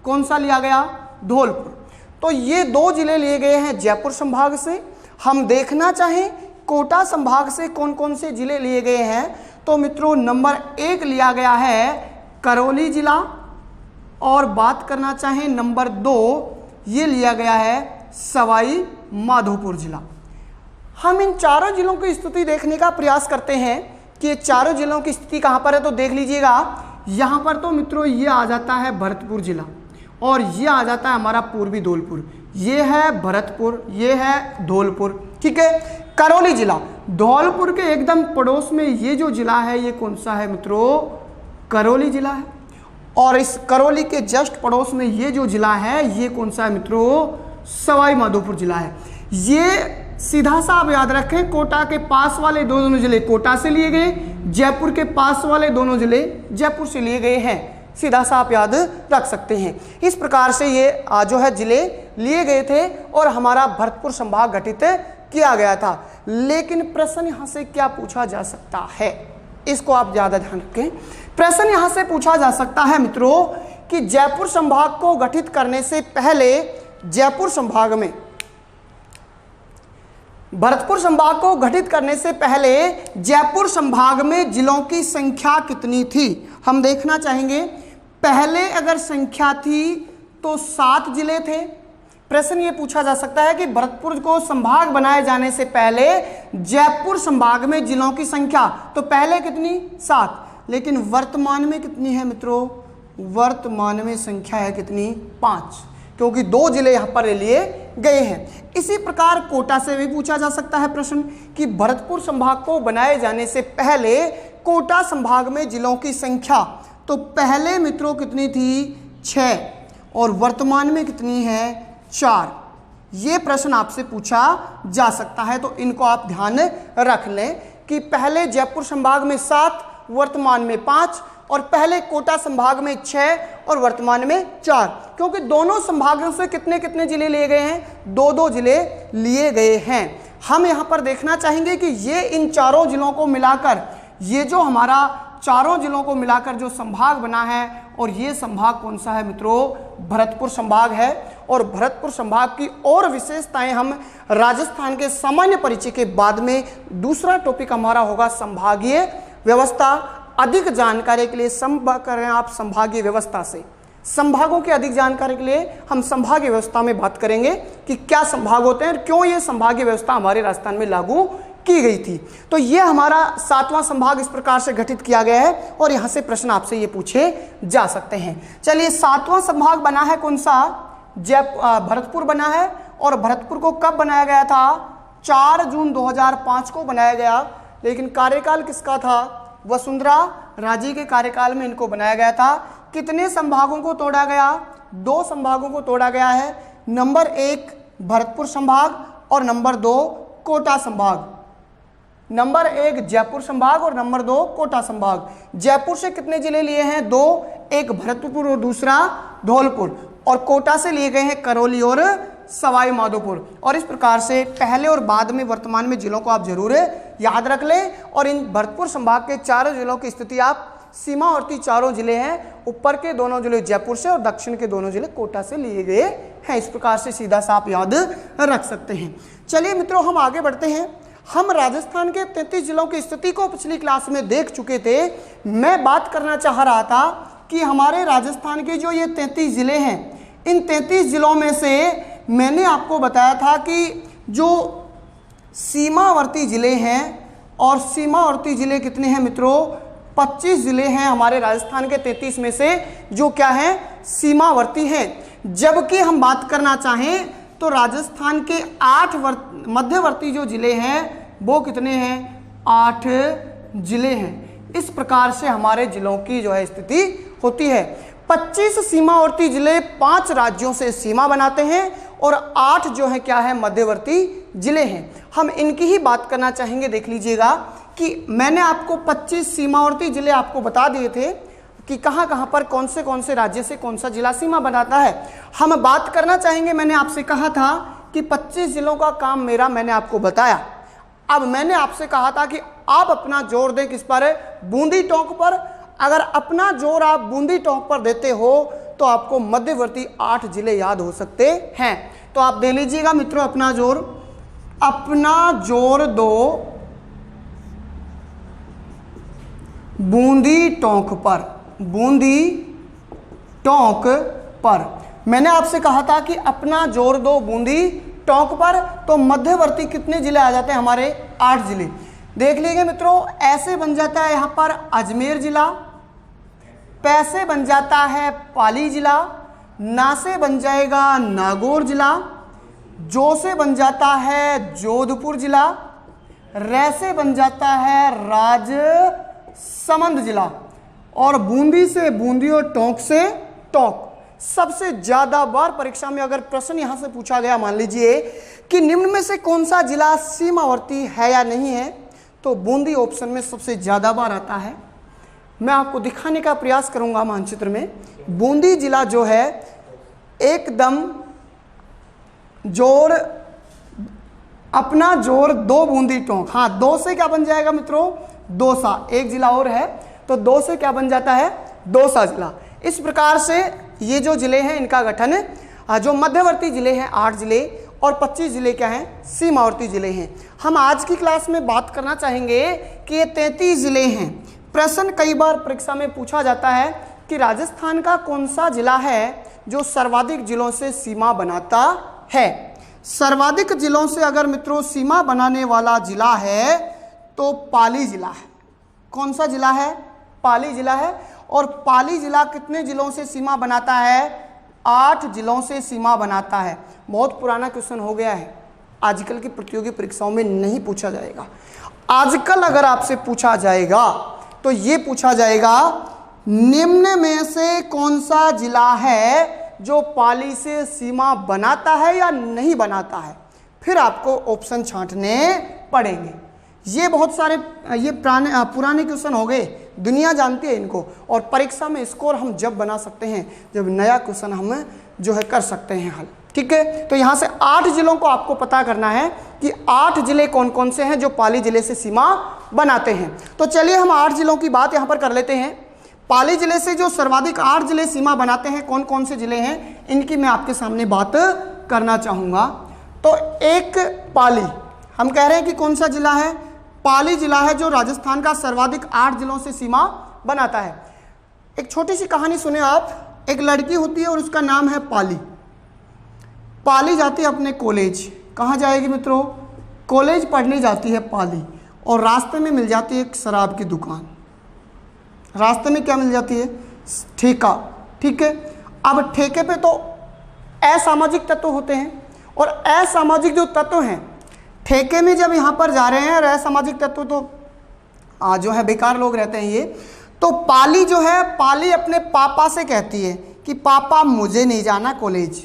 कौन सा लिया गया? धौलपुर। तो ये दो जिले लिए गए हैं जयपुर संभाग से। हम देखना चाहें कोटा संभाग से कौन कौन से जिले लिए गए हैं, तो मित्रों नंबर 1 लिया गया है करौली जिला, और बात करना चाहें नंबर 2 ये लिया गया है सवाई माधोपुर जिला। हम इन चारों जिलों की स्थिति देखने का प्रयास करते हैं कि ये चारों जिलों की स्थिति कहाँ पर है। तो देख लीजिएगा, यहाँ पर तो मित्रों ये आ जाता है भरतपुर जिला, और ये आ जाता है हमारा पूर्वी धौलपुर। ये है भरतपुर, ये है धौलपुर, ठीक है। करौली जिला धौलपुर के एकदम पड़ोस में ये जो जिला है ये कौन सा है मित्रों? करौली जिला है। और इस करौली के जस्ट पड़ोस में ये जो जिला है ये कौन सा है मित्रों? सवाई माधोपुर जिला है। ये सीधा सा आप याद रखें, कोटा के पास वाले दोनों जिले कोटा से लिए गए, जयपुर के पास वाले दोनों जिले जयपुर से लिए गए हैं। सीधा सा आप याद रख सकते हैं। इस प्रकार से ये जो है जिले लिए गए थे और हमारा भरतपुर संभाग गठित किया गया था। लेकिन प्रश्न यहां से क्या पूछा जा सकता है, इसको आप ज्यादा ध्यान रखें। प्रश्न यहां से पूछा जा सकता है मित्रों कि जयपुर संभाग को गठित करने से पहले जयपुर संभाग में, भरतपुर संभाग को गठित करने से पहले जयपुर संभाग में जिलों की संख्या कितनी थी, हम देखना चाहेंगे। पहले अगर संख्या थी तो 7 जिले थे। प्रश्न ये पूछा जा सकता है कि भरतपुर को संभाग बनाए जाने से पहले जयपुर संभाग में जिलों की संख्या, तो पहले कितनी? 7। लेकिन वर्तमान में कितनी है मित्रों? वर्तमान में संख्या है कितनी? 5, क्योंकि 2 जिले यहां पर लिए गए हैं। इसी प्रकार कोटा से भी पूछा जा सकता है प्रश्न कि भरतपुर संभाग को बनाए जाने से पहले कोटा संभाग में जिलों की संख्या, तो पहले मित्रों कितनी थी? 6, और वर्तमान में कितनी है? 4। ये प्रश्न आपसे पूछा जा सकता है, तो इनको आप ध्यान रख लें कि पहले जयपुर संभाग में 7, वर्तमान में 5, और पहले कोटा संभाग में 6 और वर्तमान में 4, क्योंकि दोनों संभागों से कितने कितने जिले लिए गए हैं? 2-2 जिले लिए गए हैं। हम यहां पर देखना चाहेंगे कि ये इन चारों जिलों को मिलाकर, ये जो हमारा चारों जिलों को मिलाकर जो संभाग बना है, और ये संभाग कौन सा है मित्रों? भरतपुर संभाग है। और भरतपुर संभाग की और विशेषताएं हम राजस्थान के सामान्य परिचय के बाद में, दूसरा टॉपिक हमारा होगा संभागीय व्यवस्था। अधिक जानकारी के लिए संपर्क करें आप संभागीय व्यवस्था से। संभागों की अधिक जानकारी के लिए हम संभागीय व्यवस्था में बात करेंगे कि क्या संभाग होते हैं और क्यों ये संभागीय व्यवस्था हमारे राजस्थान में लागू की गई थी। तो ये हमारा 7वां संभाग इस प्रकार से गठित किया गया है, और यहां से प्रश्न आपसे ये पूछे जा सकते हैं। चलिए, 7वां संभाग बना है कौन सा? भरतपुर बना है। और भरतपुर को कब बनाया गया था? 4 जून 2005 को बनाया गया। लेकिन कार्यकाल किसका था? वसुंधरा राजे के कार्यकाल में इनको बनाया गया था। कितने संभागों को तोड़ा गया? 2 संभागों को तोड़ा गया है। नंबर 1 भरतपुर संभाग और नंबर 2 कोटा संभाग। नंबर 1 जयपुर संभाग और नंबर 2 कोटा संभाग। जयपुर से कितने जिले लिए हैं? 2, एक भरतपुर और दूसरा धौलपुर। और कोटा से लिए गए हैं करौली और सवाई माधोपुर। और इस प्रकार से पहले और बाद में वर्तमान में जिलों को आप जरूर याद रख लें। और इन भरतपुर संभाग के चारों जिलों की स्थिति आप, सीमावर्ती चारों जिले हैं, ऊपर के दोनों जिले जयपुर से और दक्षिण के दोनों जिले कोटा से लिए गए हैं। इस प्रकार से सीधा सा आप याद रख सकते हैं। चलिए मित्रों, हम आगे बढ़ते हैं। हम राजस्थान के 33 जिलों की स्थिति को पिछली क्लास में देख चुके थे। मैं बात करना चाह रहा था कि हमारे राजस्थान के जो ये 33 जिले हैं, इन 33 जिलों में से मैंने आपको बताया था कि जो सीमावर्ती जिले हैं, और सीमावर्ती जिले कितने हैं मित्रों? 25 जिले हैं हमारे राजस्थान के 33 में से जो क्या है? सीमावर्ती हैं। जबकि हम बात करना चाहें तो राजस्थान के 8 मध्यवर्ती जो जिले हैं वो कितने हैं? 8 जिले हैं। इस प्रकार से हमारे जिलों की जो है स्थिति होती है। 25 सीमावर्ती जिले 5 राज्यों से सीमा बनाते हैं और 8 जो है क्या है, मध्यवर्ती जिले हैं। हम इनकी ही बात करना चाहेंगे। देख लीजिएगा कि मैंने आपको 25 सीमावर्ती जिले आपको बता दिए थे कि कहाँ कहाँ पर कौन से राज्य से कौन सा जिला सीमा बनाता है। हम बात करना चाहेंगे, मैंने आपसे कहा था कि 25 जिलों का काम मेरा, मैंने आपको बताया। अब मैंने आपसे कहा था कि आप अपना जोर दें किस पर, बूंदी टोंक पर। अगर अपना जोर आप बूंदी टोंक पर देते हो तो आपको मध्यवर्ती 8 जिले याद हो सकते हैं। तो आप दे लीजिएगा मित्रों अपना जोर दो बूंदी टोंक पर, बूंदी टोंक पर। मैंने आपसे कहा था कि अपना जोर दो बूंदी टोंक पर, तो मध्यवर्ती कितने जिले आ जाते हैं हमारे, 8 जिले। देख लीजिए मित्रों, ऐसे बन जाता है यहां पर अजमेर जिला, पैसे बन जाता है पाली जिला, ना से बन जाएगा नागौर जिला, जो से बन जाता है जोधपुर जिला, रै से बन जाता है राजसमंद जिला, और बूंदी से बूंदी और टोंक से टोंक। सबसे ज्यादा बार परीक्षा में अगर प्रश्न यहां से पूछा गया, मान लीजिए कि निम्न में से कौन सा जिला सीमावर्ती है या नहीं है, तो बूंदी ऑप्शन में सबसे ज्यादा बार आता है। मैं आपको दिखाने का प्रयास करूंगा मानचित्र में। बूंदी जिला जो है एकदम जोर, अपना जोर दो बूंदी टोंक, हाँ 2 से क्या बन जाएगा मित्रों, दौसा। एक जिला और है तो 2 से क्या बन जाता है, दौसा जिला। इस प्रकार से ये जो जिले हैं इनका गठन, जो मध्यवर्ती जिले हैं 8 जिले और 25 जिले क्या हैं, सीमावर्ती जिले हैं। हम आज की क्लास में बात करना चाहेंगे कि ये 33 जिले हैं। प्रश्न कई बार परीक्षा में पूछा जाता है कि राजस्थान का कौन सा जिला है जो सर्वाधिक जिलों से सीमा बनाता है। सर्वाधिक जिलों से अगर मित्रों सीमा बनाने वाला जिला है तो पाली जिला है। कौन सा जिला है, पाली जिला है। और पाली जिला कितने जिलों से सीमा बनाता है, 8 जिलों से सीमा बनाता है। बहुत पुराना क्वेश्चन हो गया है, आजकल की प्रतियोगी परीक्षाओं में नहीं पूछा जाएगा। आजकल अगर आपसे पूछा जाएगा तो ये पूछा जाएगा निम्न में से कौन सा जिला है जो पाली से सीमा बनाता है या नहीं बनाता है, फिर आपको ऑप्शन छांटने पड़ेंगे। ये बहुत सारे ये पुराने क्वेश्चन हो गए, दुनिया जानती है इनको। और परीक्षा में स्कोर हम जब बना सकते हैं जब नया क्वेश्चन हम जो है कर सकते हैं हल। ठीक है, तो यहाँ से 8 जिलों को आपको पता करना है कि 8 जिले कौन कौन से हैं जो पाली जिले से सीमा बनाते हैं। तो चलिए हम 8 जिलों की बात यहाँ पर कर लेते हैं। पाली जिले से जो सर्वाधिक 8 जिले सीमा बनाते हैं, कौन कौन से जिले हैं, इनकी मैं आपके सामने बात करना चाहूँगा। तो एक पाली, हम कह रहे हैं कि कौन सा जिला है, पाली जिला है जो राजस्थान का सर्वाधिक 8 जिलों से सीमा बनाता है। एक छोटी सी कहानी सुने आप। एक लड़की होती है और उसका नाम है पाली। पाली जाती है अपने कॉलेज। कहाँ जाएगी मित्रों, कॉलेज पढ़ने जाती है पाली। और रास्ते में मिल जाती है एक शराब की दुकान। रास्ते में क्या मिल जाती है, ठेका। ठीक है, अब ठेके पे तो असामाजिक तत्व होते हैं, और असामाजिक जो तत्व हैं ठेके में जब यहाँ पर जा रहे हैं, और असामाजिक तत्व तो जो है बेकार लोग रहते हैं ये, तो पाली जो है, पाली अपने पापा से कहती है कि पापा मुझे नहीं जाना कॉलेज।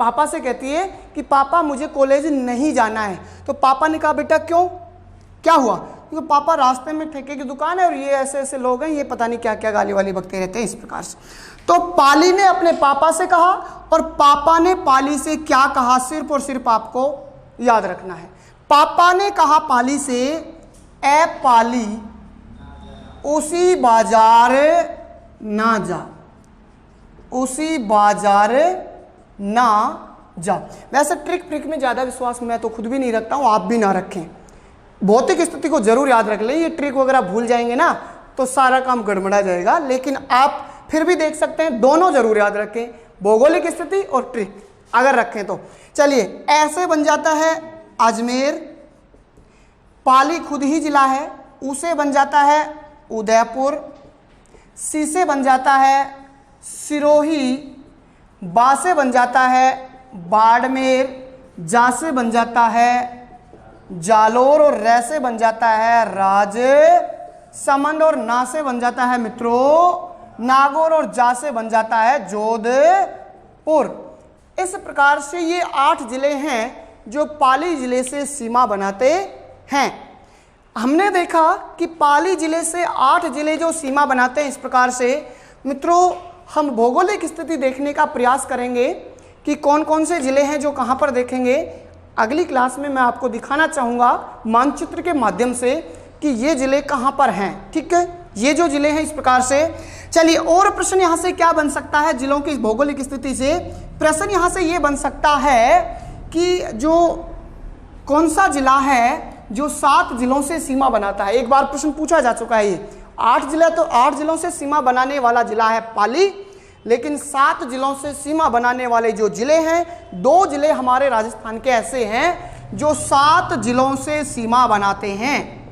पापा से कहती है कि पापा मुझे कॉलेज नहीं जाना है। तो पापा ने कहा बेटा क्यों, क्या हुआ, क्योंकि पापा रास्ते में ठेके की दुकान है और ये ऐसे ऐसे लोग हैं, ये पता नहीं क्या क्या गाली वाली बकते रहते हैं, इस प्रकार से। तो पाली ने अपने पापा से कहा, और पापा ने पाली से क्या कहा, सिर्फ और सिर्फ आपको याद रखना है। पापा ने कहा पाली से, ए पाली उसी बाजार ना जा, उसी बाजार ना जा। वैसे ट्रिक में ज़्यादा विश्वास मैं तो खुद भी नहीं रखता हूँ, आप भी ना रखें। भौतिक स्थिति को जरूर याद रख लें, ये ट्रिक वगैरह भूल जाएंगे ना तो सारा काम गड़बड़ा जाएगा। लेकिन आप फिर भी देख सकते हैं, दोनों जरूर याद रखें, भौगोलिक स्थिति और ट्रिक अगर रखें तो। चलिए, ऐसे बन जाता है अजमेर। पाली खुद ही जिला है। उ से बन जाता है उदयपुर। सी से बन जाता है सिरोही। बा से बन जाता है बाड़मेर। जा से बन जाता है जालोर, और रै से बन जाता है राजसमंद, और ना से बन जाता है मित्रों नागौर, और जा से बन जाता है जोधपुर। इस प्रकार से ये 8 जिले हैं जो पाली जिले से सीमा बनाते हैं। हमने देखा कि पाली जिले से 8 जिले जो सीमा बनाते हैं। इस प्रकार से मित्रों हम भौगोलिक स्थिति देखने का प्रयास करेंगे कि कौन कौन से जिले हैं जो कहाँ पर देखेंगे। अगली क्लास में मैं आपको दिखाना चाहूँगा मानचित्र के माध्यम से कि ये जिले कहाँ पर हैं। ठीक है, ये जो जिले हैं इस प्रकार से। चलिए, और प्रश्न यहाँ से क्या बन सकता है जिलों की भौगोलिक स्थिति से? प्रश्न यहाँ से ये बन सकता है कि जो कौन सा जिला है जो 7 जिलों से सीमा बनाता है। एक बार प्रश्न पूछा जा चुका है। ये 8 जिला, तो 8 जिलों से सीमा बनाने वाला जिला है पाली, लेकिन 7 जिलों से सीमा बनाने वाले जो जिले हैं, 2 जिले हमारे राजस्थान के ऐसे हैं जो 7 जिलों से सीमा बनाते हैं।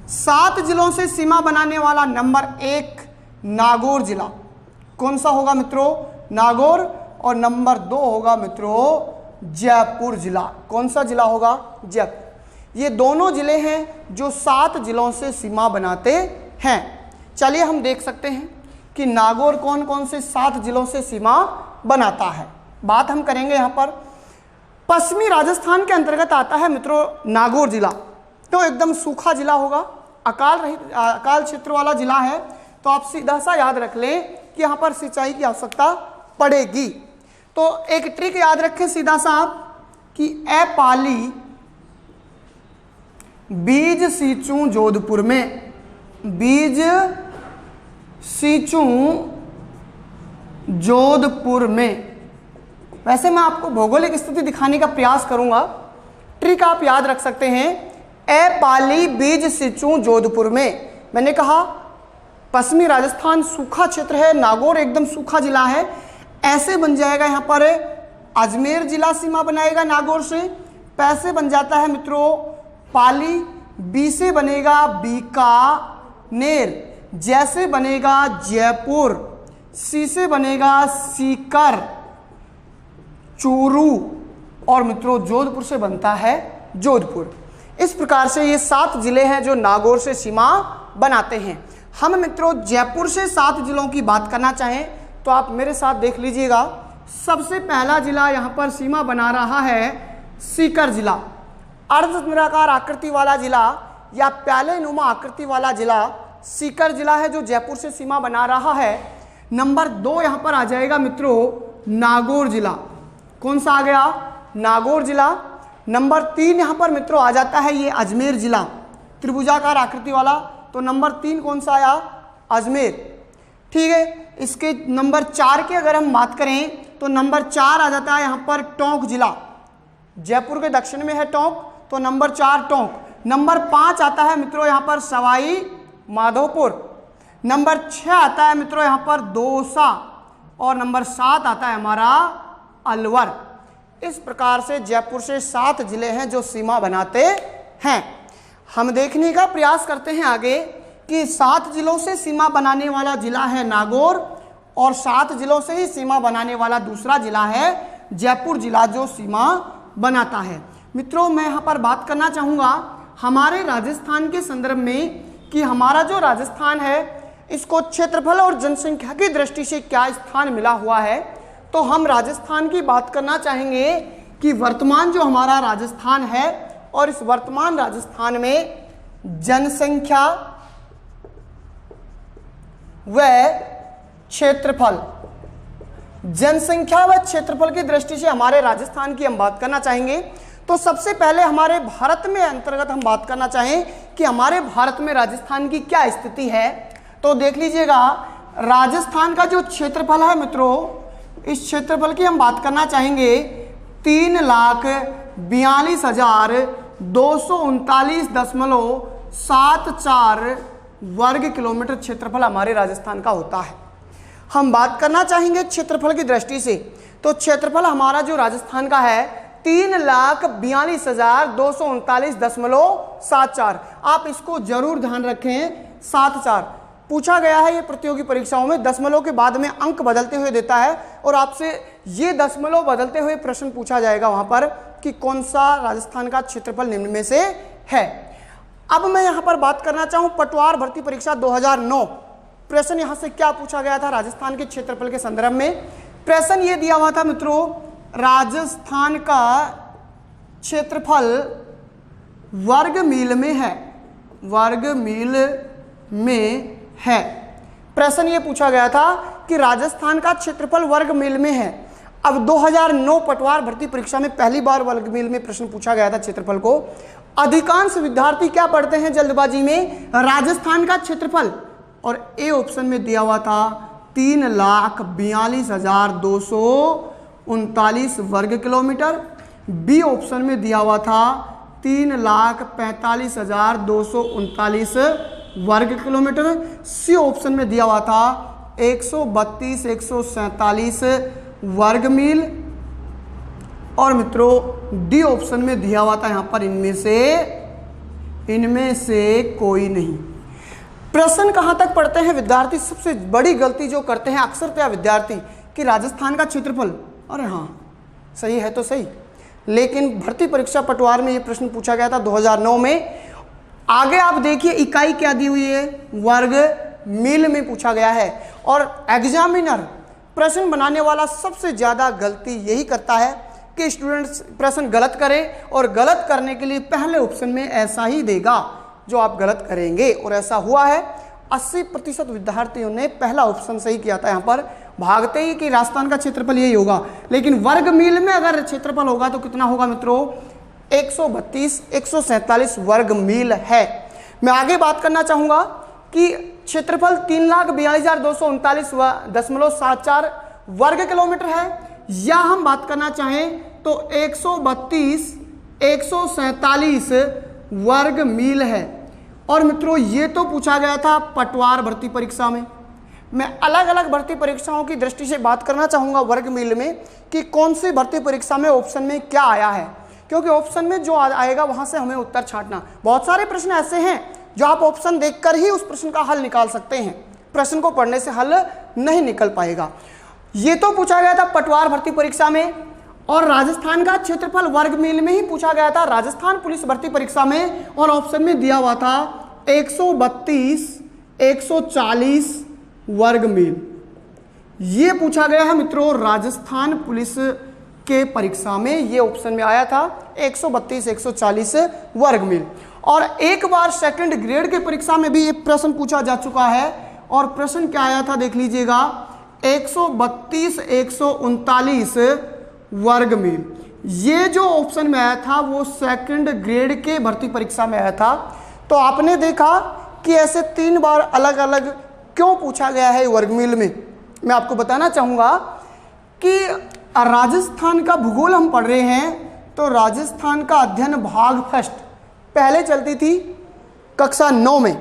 7 जिलों से सीमा बनाने वाला नंबर 1 नागौर जिला। कौन सा होगा मित्रों? नागौर। और नंबर 2 होगा मित्रों जयपुर जिला। कौन सा जिला होगा? जयपुर। ये दोनों जिले हैं जो 7 जिलों से सीमा बनाते हैं। चलिए हम देख सकते हैं कि नागौर कौन कौन से 7 जिलों से सीमा बनाता है। बात हम करेंगे यहाँ पर। पश्चिमी राजस्थान के अंतर्गत आता है मित्रों नागौर जिला। तो एकदम सूखा जिला होगा, अकाल क्षेत्र वाला जिला है। तो आप सीधा सा याद रख लें कि यहाँ पर सिंचाई की आवश्यकता पड़ेगी। तो एक ट्रिक याद रखें सीधा सा आप कि ए पाली बीज सींचूं जोधपुर में, बीज सींचूं जोधपुर में। वैसे मैं आपको भौगोलिक स्थिति दिखाने का प्रयास करूंगा। ट्रिक आप याद रख सकते हैं, ए पाली बीज सींचूं जोधपुर में। मैंने कहा पश्चिमी राजस्थान सूखा क्षेत्र है, नागौर एकदम सूखा जिला है। ऐसे बन जाएगा यहाँ पर अजमेर जिला सीमा बनाएगा नागौर से। पैसे बन जाता है मित्रों पाली। बी से बनेगा बीकानेर, जैसे बनेगा जयपुर, सी से बनेगा सीकर, चूरू, और मित्रों जोधपुर से बनता है जोधपुर। इस प्रकार से ये 7 जिले हैं जो नागौर से सीमा बनाते हैं। हम मित्रों जयपुर से 7 जिलों की बात करना चाहें तो आप मेरे साथ देख लीजिएगा। सबसे पहला जिला यहाँ पर सीमा बना रहा है सीकर जिला। अर्धचंद्राकार आकृति वाला जिला या प्याले नुमा आकृति वाला जिला सीकर जिला है जो जयपुर से सीमा बना रहा है। नंबर 2 यहाँ पर आ जाएगा मित्रों नागौर जिला। कौन सा आ गया? नागौर जिला। नंबर 3 यहाँ पर मित्रों आ जाता है ये अजमेर जिला, त्रिभुजाकार आकृति वाला। तो नंबर 3 कौन सा आया? अजमेर। ठीक है, इसके नंबर 4 की अगर हम बात करें तो नंबर 4 आ जाता है यहाँ पर टोंक जिला। जयपुर के दक्षिण में है टोंक, तो नंबर 4 टोंक। नंबर 5 आता है मित्रों यहाँ पर सवाई माधोपुर। नंबर 6 आता है मित्रों यहाँ पर दौसा, और नंबर 7 आता है हमारा अलवर। इस प्रकार से जयपुर से 7 जिले हैं जो सीमा बनाते हैं। हम देखने का प्रयास करते हैं आगे कि 7 जिलों से सीमा बनाने वाला जिला है नागौर, और 7 जिलों से ही सीमा बनाने वाला दूसरा जिला है जयपुर जिला जो सीमा बनाता है। मित्रों मैं यहाँ पर बात करना चाहूँगा हमारे राजस्थान के संदर्भ में कि हमारा जो राजस्थान है इसको क्षेत्रफल और जनसंख्या की दृष्टि से क्या स्थान मिला हुआ है। तो हम राजस्थान की बात करना चाहेंगे कि वर्तमान जो हमारा राजस्थान है, और इस वर्तमान राजस्थान में जनसंख्या व क्षेत्रफल, जनसंख्या व क्षेत्रफल की दृष्टि से हमारे राजस्थान की हम बात करना चाहेंगे। तो सबसे पहले हमारे भारत में अंतर्गत हम बात करना चाहें कि हमारे भारत में राजस्थान की क्या स्थिति है। तो देख लीजिएगा राजस्थान का जो क्षेत्रफल है मित्रों, इस क्षेत्रफल की हम बात करना चाहेंगे 3,42,239.74 वर्ग किलोमीटर क्षेत्रफल हमारे राजस्थान का होता है। हम बात करना चाहेंगे क्षेत्रफल की दृष्टि से, तो क्षेत्रफल हमारा जो राजस्थान का है 3,42,239.74। आप इसको जरूर ध्यान रखें, 74 पूछा गया है। ये प्रतियोगी परीक्षाओं में दशमलव के बाद में अंक बदलते हुए देता है, और आपसे ये दशमलव बदलते हुए प्रश्न पूछा जाएगा वहां पर कि कौन सा राजस्थान का क्षेत्रफल निम्न में से है। अब मैं यहां पर बात करना चाहूं पटवार भर्ती परीक्षा 2009। प्रश्न यहां से क्या पूछा गया था राजस्थान के क्षेत्रफल के संदर्भ में? प्रश्न ये दिया हुआ था मित्रों, राजस्थान का क्षेत्रफल वर्ग मील में है, वर्ग मील में है। प्रश्न ये पूछा गया था कि राजस्थान का क्षेत्रफल वर्ग मील में है। अब 2009 पटवार भर्ती परीक्षा में पहली बार वर्ग मील में प्रश्न पूछा गया था क्षेत्रफल को। अधिकांश विद्यार्थी क्या पढ़ते हैं जल्दबाजी में, राजस्थान का क्षेत्रफल, और ए ऑप्शन में दिया हुआ था 3,42,239 वर्ग किलोमीटर, बी ऑप्शन में दिया हुआ था 3,45,239 वर्ग किलोमीटर, सी ऑप्शन में दिया हुआ था 132,147 वर्ग मील, और मित्रों डी ऑप्शन में दिया हुआ था यहां पर इनमें से कोई नहीं। प्रश्न कहां तक पढ़ते हैं विद्यार्थी, सबसे बड़ी गलती जो करते हैं अक्सर विद्यार्थी कि राजस्थान का क्षेत्रफल, अरे हाँ सही है तो सही, लेकिन भर्ती परीक्षा पटवार में यह प्रश्न पूछा गया था 2009 में। आगे आप देखिए इकाई क्या दी हुई है, वर्ग मील में पूछा गया है। और एग्जामिनर प्रश्न बनाने वाला सबसे ज्यादा गलती यही करता है कि स्टूडेंट्स प्रश्न गलत करें, और गलत करने के लिए पहले ऑप्शन में ऐसा ही देगा जो आप गलत करेंगे, और ऐसा हुआ है। 80% विद्यार्थियों ने पहला ऑप्शन सही किया था, यहाँ पर भागते ही कि राजस्थान का क्षेत्रफल यही होगा, लेकिन वर्ग मील में अगर क्षेत्रफल होगा तो कितना होगा मित्रों, 132,147 वर्ग मील है। मैं आगे बात करना चाहूंगा कि क्षेत्रफल 3,42,239.74 वर्ग किलोमीटर है, या हम बात करना चाहें तो 132,147 वर्ग मील है। और मित्रों ये तो पूछा गया था पटवार भर्ती परीक्षा में। मैं अलग अलग भर्ती परीक्षाओं की दृष्टि से बात करना चाहूंगा वर्ग मील में कि कौन सी भर्ती परीक्षा में ऑप्शन में क्या आया है, क्योंकि ऑप्शन में जो आएगा वहां से हमें उत्तर छांटना। बहुत सारे प्रश्न ऐसे हैं जो आप ऑप्शन देखकर ही उस प्रश्न का हल निकाल सकते हैं, प्रश्न को पढ़ने से हल नहीं निकल पाएगा। ये तो पूछा गया था पटवार भर्ती परीक्षा में, और राजस्थान का क्षेत्रफल वर्ग मील में ही पूछा गया था राजस्थान पुलिस भर्ती परीक्षा में, और ऑप्शन में दिया हुआ था 132,140 वर्ग मील। ये पूछा गया है मित्रों राजस्थान पुलिस के परीक्षा में, ये ऑप्शन में आया था 132,140 वर्ग मील। और एक बार सेकंड ग्रेड के परीक्षा में भी ये प्रश्न पूछा जा चुका है, और प्रश्न क्या आया था देख लीजिएगा, 132,139 वर्ग मील। ये जो ऑप्शन में आया था वो सेकंड ग्रेड के भर्ती परीक्षा में आया था। तो आपने देखा कि ऐसे 3 बार अलग अलग क्यों पूछा गया है वर्ग मील में। मैं आपको बताना चाहूंगा कि राजस्थान का भूगोल हम पढ़ रहे हैं, तो राजस्थान का अध्ययन भाग फर्स्ट पहले चलती थी कक्षा 9 में,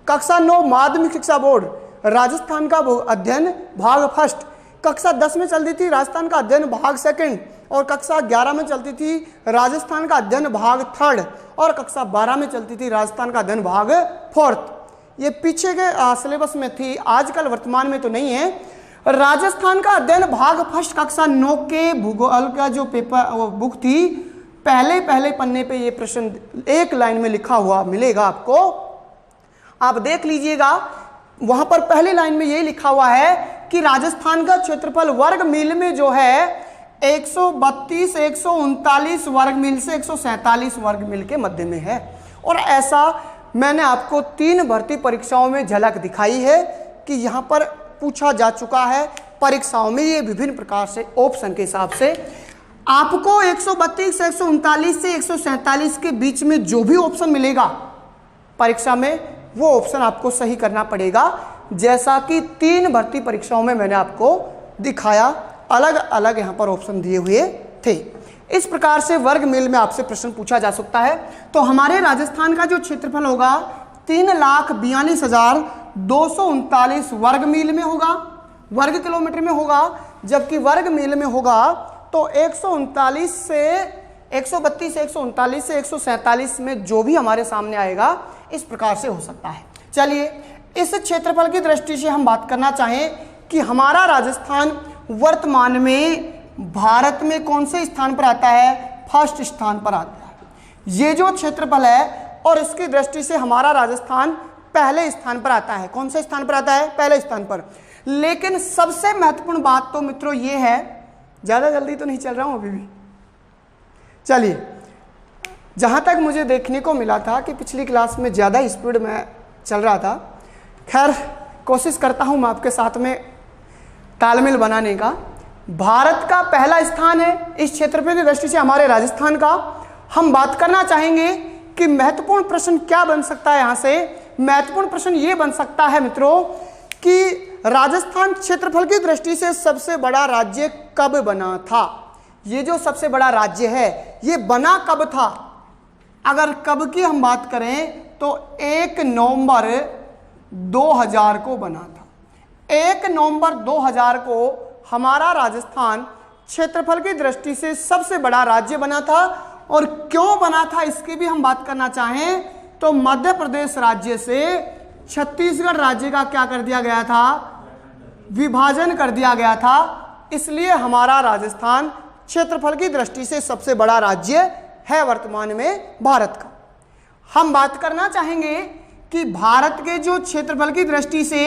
कक्षा 9 माध्यमिक शिक्षा बोर्ड, राजस्थान का अध्ययन भाग फर्स्ट। कक्षा 10 में चलती थी राजस्थान का अध्ययन भाग सेकंड, और कक्षा 11 में चलती थी राजस्थान का अध्ययन भाग थर्ड, और कक्षा 12 में चलती थी राजस्थान का अध्ययन भाग फोर्थ। ये पीछे के सिलेबस में थी, आजकल वर्तमान में तो नहीं है। राजस्थान का अध्ययन भाग फर्स्ट कक्षा 9 के भूगोल का जो पेपर बुक थी, पहले पन्ने पे ये प्रश्न एक लाइन में लिखा हुआ मिलेगा आपको, आप देख लीजिएगा। वहां पर पहली लाइन में यही लिखा हुआ है कि राजस्थान का क्षेत्रफल वर्ग मील में जो है 132,139 वर्ग मील से 147 वर्ग मील के मध्य में है। और ऐसा मैंने आपको 3 भर्ती परीक्षाओं में झलक दिखाई है कि यहां पर पूछा जा चुका है परीक्षाओं में, ये विभिन्न प्रकार से ऑप्शन के हिसाब से। आपको 132 से 139 से 147 के बीच में जो भी ऑप्शन मिलेगा परीक्षा में, वो ऑप्शन आपको सही करना पड़ेगा, जैसा कि 3 भर्ती परीक्षाओं में मैंने आपको दिखाया, अलग अलग यहाँ पर ऑप्शन दिए हुए थे। इस प्रकार से वर्ग मील में आपसे प्रश्न पूछा जा सकता है। तो हमारे राजस्थान का जो क्षेत्रफल होगा 3,42,239 वर्ग मील में होगा, वर्ग किलोमीटर में होगा, जबकि वर्ग मील में होगा तो 139 से 132 से 139 से 147 में जो भी हमारे सामने आएगा इस प्रकार से हो सकता है। चलिए इस क्षेत्रफल की दृष्टि से हम बात करना चाहें कि हमारा राजस्थान वर्तमान में भारत में कौन से स्थान पर आता है, फर्स्ट स्थान पर आता है। ये जो क्षेत्रफल है और इसकी दृष्टि से हमारा राजस्थान पहले स्थान पर आता है। कौन से स्थान पर आता है, पहले स्थान पर। लेकिन सबसे महत्वपूर्ण बात तो मित्रों ये है ज़्यादा जल्दी तो नहीं चल रहा हूँ अभी भी। चलिए, जहाँ तक मुझे देखने को मिला था कि पिछली क्लास में ज़्यादा स्पीड में चल रहा था। खैर, कोशिश करता हूँ मैं आपके साथ में तालमेल बनाने का। भारत का पहला स्थान है इस क्षेत्रफल की दृष्टि से हमारे राजस्थान का। हम बात करना चाहेंगे कि महत्वपूर्ण प्रश्न क्या बन सकता है। यहाँ से महत्वपूर्ण प्रश्न ये बन सकता है मित्रों कि राजस्थान क्षेत्रफल की दृष्टि से सबसे बड़ा राज्य कब बना था। ये जो सबसे बड़ा राज्य है ये बना कब था। अगर कब की हम बात करें तो 1 नवंबर 2000 को बना था। 1 नवंबर 2000 को हमारा राजस्थान क्षेत्रफल की दृष्टि से सबसे बड़ा राज्य बना था। और क्यों बना था इसकी भी हम बात करना चाहें तो मध्य प्रदेश राज्य से छत्तीसगढ़ राज्य का क्या कर दिया गया था, विभाजन कर दिया गया था। इसलिए हमारा राजस्थान क्षेत्रफल की दृष्टि से सबसे बड़ा राज्य है वर्तमान में भारत का। हम बात करना चाहेंगे कि भारत के जो क्षेत्रफल की दृष्टि से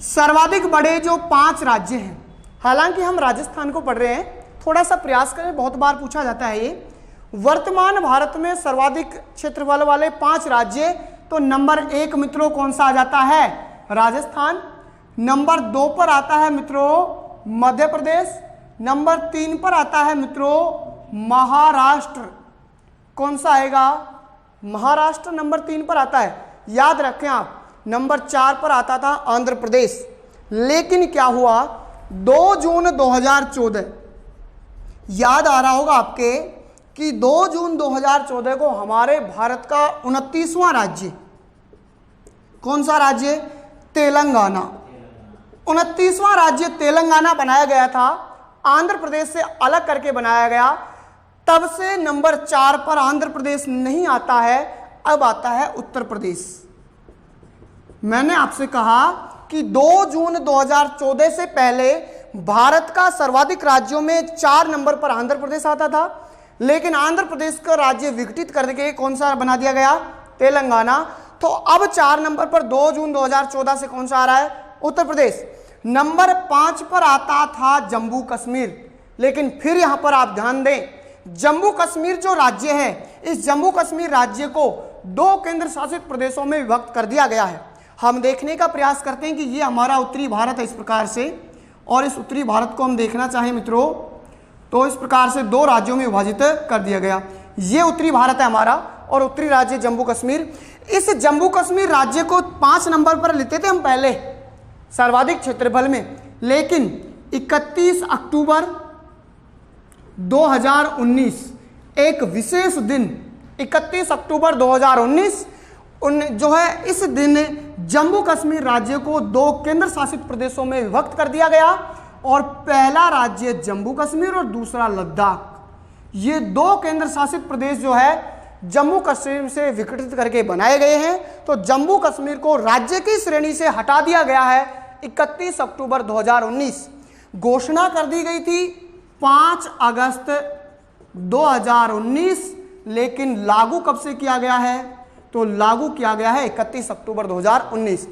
सर्वाधिक बड़े जो 5 राज्य हैं, हालांकि हम राजस्थान को पढ़ रहे हैं, थोड़ा सा प्रयास करें, बहुत बार पूछा जाता है ये। वर्तमान भारत में सर्वाधिक क्षेत्रफल वाले 5 राज्य, तो नंबर 1 मित्रों कौन सा आ जाता है, राजस्थान। नंबर 2 पर आता है मित्रों मध्य प्रदेश। नंबर 3 पर आता है मित्रों महाराष्ट्र। कौन सा आएगा, महाराष्ट्र नंबर 3 पर आता है। याद रखें आप, नंबर 4 पर आता था आंध्र प्रदेश। लेकिन क्या हुआ, 2 जून 2014, याद आ रहा होगा आपके कि 2 जून 2014 को हमारे भारत का 29वां राज्य, कौन सा राज्य, तेलंगाना, 29वां राज्य तेलंगाना बनाया गया था। आंध्र प्रदेश से अलग करके बनाया गया। तब से नंबर 4 पर आंध्र प्रदेश नहीं आता है, अब आता है उत्तर प्रदेश। मैंने आपसे कहा कि 2 जून 2014 से पहले भारत का सर्वाधिक राज्यों में 4 नंबर पर आंध्र प्रदेश आता था, लेकिन आंध्र प्रदेश का राज्य विघटित करके कौन सा बना दिया गया, तेलंगाना। तो अब 4 नंबर पर 2 जून 2014 से कौन सा आ रहा है, उत्तर प्रदेश। नंबर 5 पर आता था जम्मू कश्मीर। लेकिन फिर यहां पर आप ध्यान दें, जम्मू कश्मीर जो राज्य है, इस जम्मू कश्मीर राज्य को 2 केंद्र शासित प्रदेशों में विभक्त कर दिया गया है। हम देखने का प्रयास करते हैं कि ये हमारा उत्तरी भारत है इस प्रकार से, और इस उत्तरी भारत को हम देखना चाहें मित्रों तो इस प्रकार से 2 राज्यों में विभाजित कर दिया गया। ये उत्तरी भारत है हमारा और उत्तरी राज्य जम्मू कश्मीर। इस जम्मू कश्मीर राज्य को 5 नंबर पर लेते थे हम पहले सर्वाधिक क्षेत्रफल में, लेकिन 31 अक्टूबर 2019 एक विशेष दिन, 31 अक्टूबर 2019 जो है, इस दिन जम्मू कश्मीर राज्य को 2 केंद्र शासित प्रदेशों में विभक्त कर दिया गया। और पहला राज्य जम्मू कश्मीर और दूसरा लद्दाख, ये 2 केंद्र शासित प्रदेश जो है जम्मू कश्मीर से विघटित करके बनाए गए हैं। तो जम्मू कश्मीर को राज्य की श्रेणी से हटा दिया गया है 31 अक्टूबर 2019। घोषणा कर दी गई थी 5 अगस्त 2019, लेकिन लागू कब से किया गया है, तो लागू किया गया है 31 अक्टूबर 2019।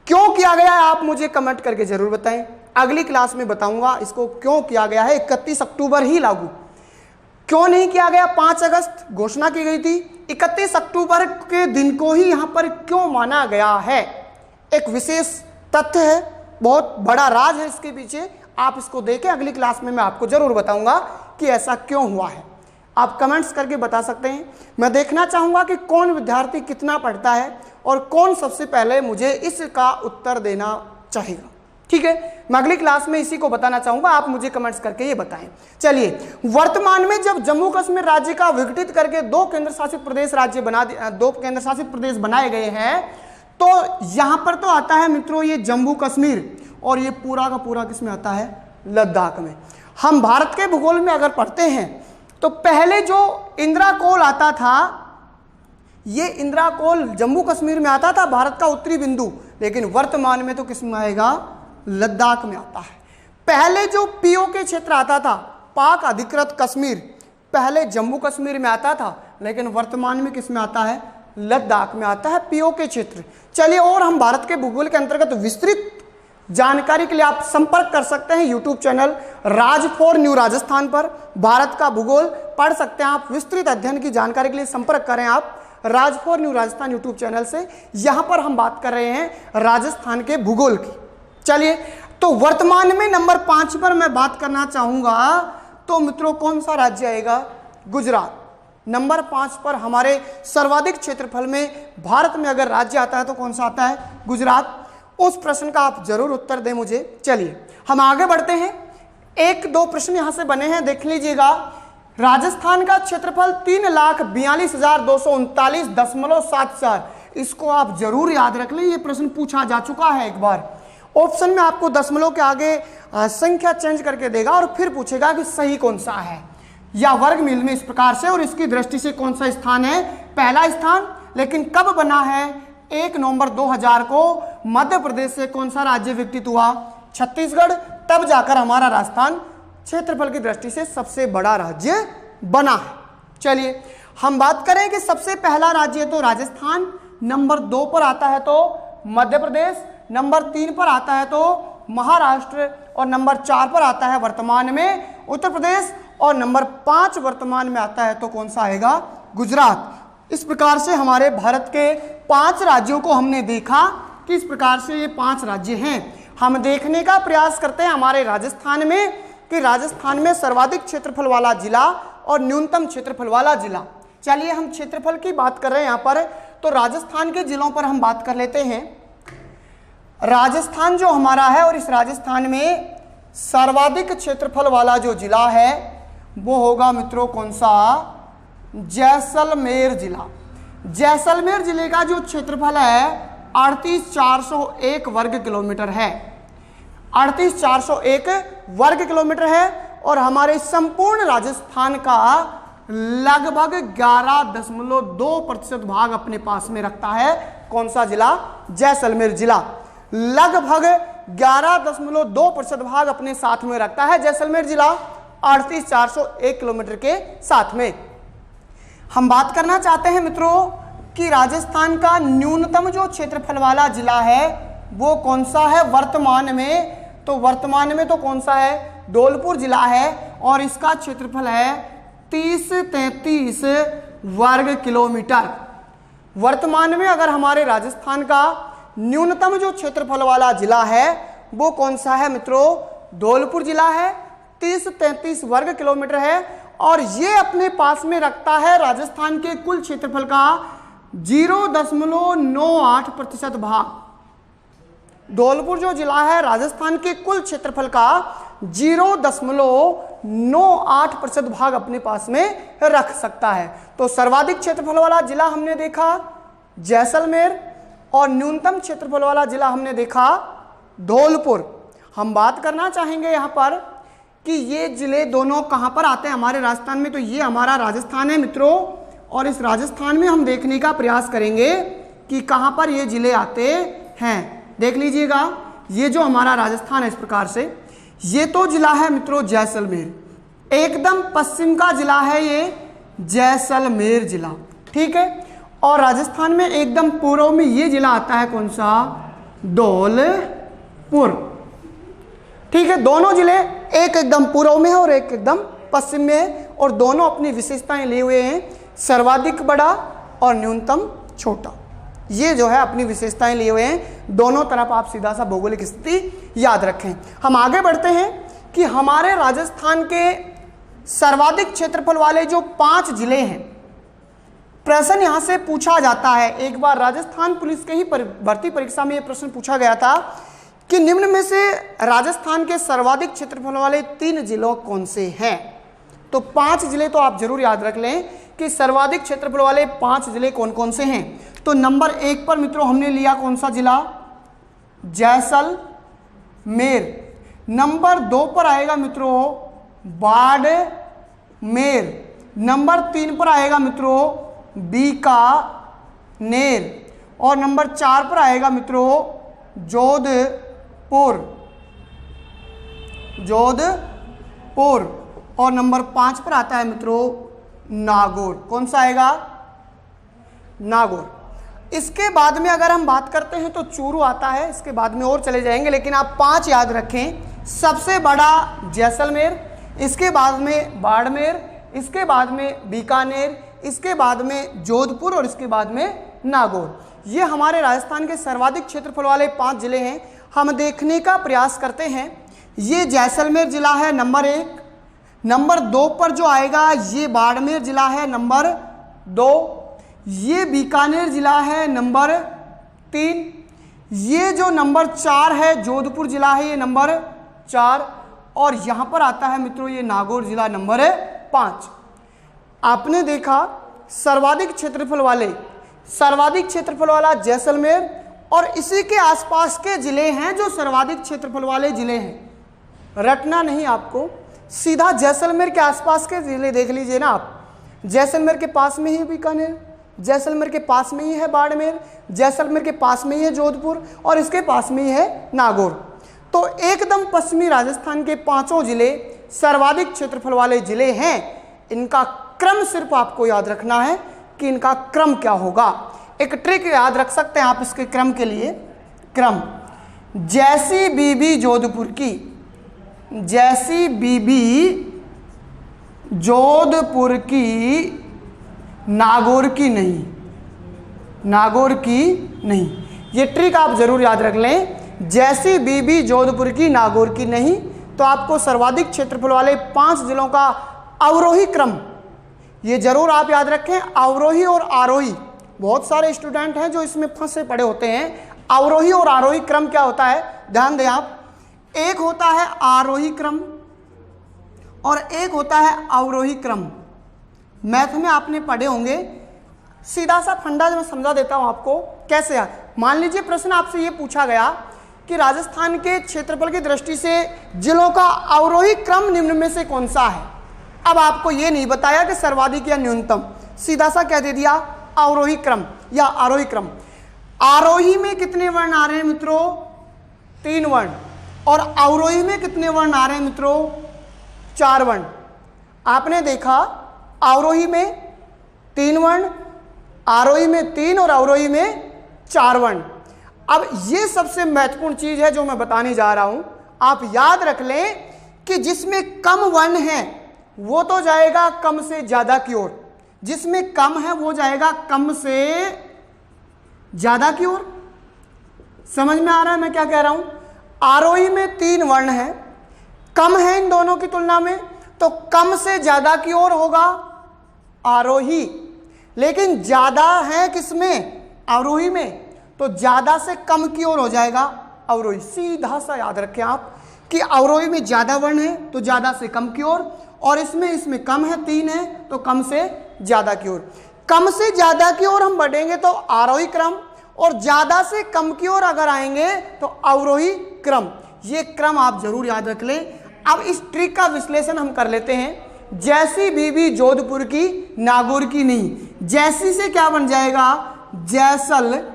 क्यों किया गया है आप मुझे कमेंट करके जरूर बताएं, अगली क्लास में बताऊंगा इसको क्यों किया गया है 31 अक्टूबर ही लागू। क्यों नहीं किया गया, 5 अगस्त घोषणा की गई थी, 31 अक्टूबर के दिन को ही यहां पर क्यों माना गया है, एक विशेष तथ्य है, बहुत बड़ा राज है इसके पीछे। आप इसको देखें, अगली क्लास में मैं आपको जरूर बताऊंगा कि ऐसा क्यों हुआ है। आप कमेंट्स करके बता सकते हैं। मैं देखना चाहूंगा कि कौन विद्यार्थी कितना पढ़ता है और कौन सबसे पहले मुझे इसका उत्तर देना चाहेगा। ठीक है, मैं अगली क्लास में इसी को बताना चाहूंगा, आप मुझे कमेंट्स करके ये बताएं। चलिए, वर्तमान में जब जम्मू कश्मीर राज्य का विघटित करके 2 केंद्र शासित प्रदेश राज्य 2 केंद्र शासित प्रदेश बनाए गए हैं, तो यहां पर तो आता है मित्रों ये जम्मू कश्मीर, और ये पूरा का पूरा किसमें आता है, लद्दाख में। हम भारत के भूगोल में अगर पढ़ते हैं तो पहले जो इंदिरा कोल आता था, ये इंदिरा कोल जम्मू कश्मीर में आता था, भारत का उत्तरी बिंदु, लेकिन वर्तमान में तो किसमें आएगा, लद्दाख में आता है। पहले जो पीओके क्षेत्र आता था, पाक अधिकृत कश्मीर, पहले जम्मू कश्मीर में आता था, लेकिन वर्तमान में किसमें आता है, लद्दाख में आता है पीओके क्षेत्र। चलिए, और हम भारत के भूगोल के अंतर्गत विस्तृत जानकारी के लिए आप संपर्क कर सकते हैं YouTube channel Raj for new Rajasthan पर। भारत का भूगोल पढ़ सकते हैं आप। विस्तृत अध्ययन की जानकारी के लिए संपर्क करें आप Raj for new Rajasthan YouTube channel से। यहां पर हम बात कर रहे हैं राजस्थान के भूगोल की। चलिए, तो वर्तमान में नंबर 5 पर मैं बात करना चाहूंगा, तो मित्रों कौन सा राज्य आएगा? गुजरात। नंबर 5 पर हमारे सर्वाधिक क्षेत्रफल में भारत में अगर राज्य आता है तो कौन सा आता है? गुजरात। उस प्रश्न का आप जरूर उत्तर दें मुझे। चलिए हम आगे बढ़ते हैं। 1-2 प्रश्न यहां से बने हैं, देख लीजिएगा। राजस्थान का क्षेत्रफल 3,42,239.74। इसको आप जरूर याद रख लें, ये प्रश्न पूछा जा चुका है एक बार। ऑप्शन में आपको दशमलव के आगे संख्या चेंज करके देगा और फिर पूछेगा कि सही कौन सा है, या वर्गमूल में इस प्रकार से, और इसकी दृष्टि से कौन सा स्थान है? पहला स्थान। लेकिन कब बना है? 1 नवंबर 2000 को मध्य प्रदेश से कौन सा राज्य विकसित हुआ? छत्तीसगढ़। तब जाकर हमारा राजस्थान क्षेत्रफल की दृष्टि से सबसे बड़ा राज्य बना है। चलिए हम बात करें कि सबसे पहला राज्य तो राजस्थान, नंबर 2 पर आता है तो मध्य प्रदेश, नंबर 3 पर आता है तो महाराष्ट्र, और नंबर 4 पर आता है वर्तमान में उत्तर प्रदेश, और नंबर 5 वर्तमान में आता है तो कौन सा आएगा? गुजरात। इस प्रकार से हमारे भारत के 5 राज्यों को हमने देखा कि इस प्रकार से ये 5 राज्य हैं। हम देखने का प्रयास करते हैं हमारे राजस्थान में कि राजस्थान में सर्वाधिक क्षेत्रफल वाला जिला और न्यूनतम क्षेत्रफल वाला जिला। चलिए हम क्षेत्रफल की बात कर रहे हैं यहाँ पर, तो राजस्थान के जिलों पर हम बात कर लेते हैं। राजस्थान जो हमारा है, और इस राजस्थान में सर्वाधिक क्षेत्रफल वाला जो जिला है वो होगा मित्रों कौन सा? जैसलमेर जिला। जैसलमेर जिले का जो क्षेत्रफल है 38,401 वर्ग किलोमीटर है। 38,401 वर्ग किलोमीटर है, और हमारे संपूर्ण राजस्थान का लगभग 11.2% भाग अपने पास में रखता है। कौन सा जिला? जैसलमेर जिला। लगभग 11.2% भाग अपने साथ में रखता है जैसलमेर जिला 38,401 किलोमीटर के साथ में। हम बात करना चाहते हैं मित्रों कि राजस्थान का न्यूनतम जो क्षेत्रफल वाला जिला है वो कौन सा है वर्तमान में? तो वर्तमान में तो कौन सा है? धौलपुर जिला है, और इसका क्षेत्रफल है 30-33 वर्ग किलोमीटर। वर्तमान में अगर हमारे राजस्थान का न्यूनतम जो क्षेत्रफल वाला जिला है वो कौन सा है मित्रों? धौलपुर जिला है। 30-33 वर्ग किलोमीटर है, और ये अपने पास में रखता है राजस्थान के कुल क्षेत्रफल का 0.98% भाग। धौलपुर जो जिला है राजस्थान के कुल क्षेत्रफल का 0.98% भाग अपने पास में रख सकता है। तो सर्वाधिक क्षेत्रफल वाला जिला हमने देखा जैसलमेर, और न्यूनतम क्षेत्रफल वाला जिला हमने देखा धौलपुर। हम बात करना चाहेंगे यहाँ पर कि ये जिले दोनों कहाँ पर आते हैं हमारे राजस्थान में। तो ये हमारा राजस्थान है मित्रों, और इस राजस्थान में हम देखने का प्रयास करेंगे कि कहाँ पर ये जिले आते हैं। देख लीजिएगा, ये जो हमारा राजस्थान है इस प्रकार से, ये तो जिला है मित्रों जैसलमेर। एकदम पश्चिम का जिला है ये जैसलमेर जिला, ठीक है। और राजस्थान में एकदम पूर्व में ये जिला आता है कौन सा? धौलपुर, ठीक है। दोनों जिले एक एकदम पूर्व में है और एक एकदम पश्चिम में है, और दोनों अपनी विशेषताएं लिए हुए हैं, सर्वाधिक बड़ा और न्यूनतम छोटा। ये जो है अपनी विशेषताएं लिए हुए हैं दोनों तरफ। आप सीधा सा भौगोलिक स्थिति याद रखें। हम आगे बढ़ते हैं कि हमारे राजस्थान के सर्वाधिक क्षेत्रफल वाले जो 5 जिले हैं, प्रश्न यहां से पूछा जाता है। एक बार राजस्थान पुलिस के ही भर्ती परीक्षा में यह प्रश्न पूछा गया था कि निम्न में से राजस्थान के सर्वाधिक क्षेत्रफल वाले 3 जिलों कौन से हैं। तो 5 जिले तो आप जरूर याद रख लें कि सर्वाधिक क्षेत्रफल वाले 5 जिले कौन कौन से हैं। तो नंबर 1 पर मित्रों हमने लिया कौन सा जिला? जैसलमेर। नंबर 2 पर आएगा मित्रों बाड़मेर। नंबर 3 पर आएगा मित्रों बीकानेर, और नंबर 4 पर आएगा मित्रों जोधपुर, और नंबर 5 पर आता है मित्रों नागौर। कौन सा आएगा? नागौर। इसके बाद में अगर हम बात करते हैं तो चूरू आता है, इसके बाद में और चले जाएंगे, लेकिन आप 5 याद रखें। सबसे बड़ा जैसलमेर, इसके बाद में बाड़मेर, इसके बाद में बीकानेर, इसके बाद में जोधपुर और इसके बाद में नागौर। ये हमारे राजस्थान के सर्वाधिक क्षेत्रफल वाले 5 जिले हैं। हम देखने का प्रयास करते हैं। ये जैसलमेर जिला है नंबर 1, नंबर 2 पर जो आएगा ये बाड़मेर जिला है नंबर 2, ये बीकानेर जिला है नंबर 3, ये जो नंबर 4 है जोधपुर जिला है ये नंबर 4, और यहाँ पर आता है मित्रों ये नागौर जिला नंबर 5। आपने देखा सर्वाधिक क्षेत्रफल वाला जैसलमेर, और इसी के आसपास के जिले हैं जो सर्वाधिक क्षेत्रफल वाले जिले हैं। रटना नहीं आपको, सीधा जैसलमेर के आसपास के जिले देख लीजिए ना आप। जैसलमेर के पास में ही बीकानेर, जैसलमेर के पास में ही है बाड़मेर, जैसलमेर के पास में ही है जोधपुर और इसके पास में ही है नागौर। तो एकदम पश्चिमी राजस्थान के 5 जिले सर्वाधिक क्षेत्रफल वाले जिले हैं। इनका क्रम सिर्फ आपको याद रखना है कि इनका क्रम क्या होगा। एक ट्रिक याद रख सकते हैं आप इसके क्रम के लिए। क्रम जैसी बीबी जोधपुर की, जैसी बीबी जोधपुर की, नागौर की नहीं, नागौर की नहीं। ये ट्रिक आप जरूर याद रख लें। जैसी बीबी जोधपुर की, नागौर की नहीं। तो आपको सर्वाधिक क्षेत्रफल वाले 5 जिलों का अवरोही क्रम ये जरूर आप याद रखें। अवरोही और आरोही, बहुत सारे स्टूडेंट हैं जो इसमें फंसे पड़े होते हैं। अवरोही और आरोही क्रम क्या होता है, ध्यान दें आप। एक होता है आरोही क्रम और एक होता है अवरोही क्रम। मैथ में आपने पढ़े होंगे। सीधा सा फंडा मैं समझा देता हूं आपको कैसे। मान लीजिए प्रश्न आपसे ये पूछा गया कि राजस्थान के क्षेत्रफल की दृष्टि से जिलों का अवरोही क्रम निम्न में से कौन सा है। अब आपको ये नहीं बताया कि सर्वाधिक या न्यूनतम, सीधा सा कह दे दिया अवरोही क्रम या आरोही क्रम। आरोही में कितने वर्ण आ रहे हैं मित्रों, 3 वर्ण, और अवरोही में कितने वर्ण आ रहे हैं मित्रों, 4 वर्ण। आपने देखा अवरोही में 3 वर्ण, आरोही में 3 और अवरोही में 4 वर्ण। अब ये सबसे महत्वपूर्ण चीज है जो मैं बताने जा रहा हूं। आप याद रख लें कि जिसमें कम वर्ण है वो तो जाएगा कम से ज्यादा की ओर, जिसमें कम है वो जाएगा कम से ज्यादा की ओर। समझ में आ रहा है मैं क्या कह रहा हूं। आरोही में 3 वर्ण है, कम है इन दोनों की तुलना में, तो कम से ज्यादा की ओर होगा आरोही। लेकिन ज्यादा है किसमें, अवरोही में, तो ज्यादा से कम की ओर हो जाएगा अवरोही। सीधा सा याद रखें आप कि अवरोही में ज्यादा वर्ण है तो ज्यादा से कम की ओर, और इसमें कम है 3 है तो कम से ज्यादा की ओर। कम से ज्यादा की ओर हम बढ़ेंगे तो आरोही क्रम, और ज्यादा से कम की ओर अगर आएंगे तो अवरोही क्रम। ये क्रम आप जरूर याद रख लें। अब इस ट्रिक का विश्लेषण हम कर लेते हैं। जैसी बीबी जोधपुर की, नागौर की नहीं। जैसी से क्या बन जाएगा, जैसलमेर।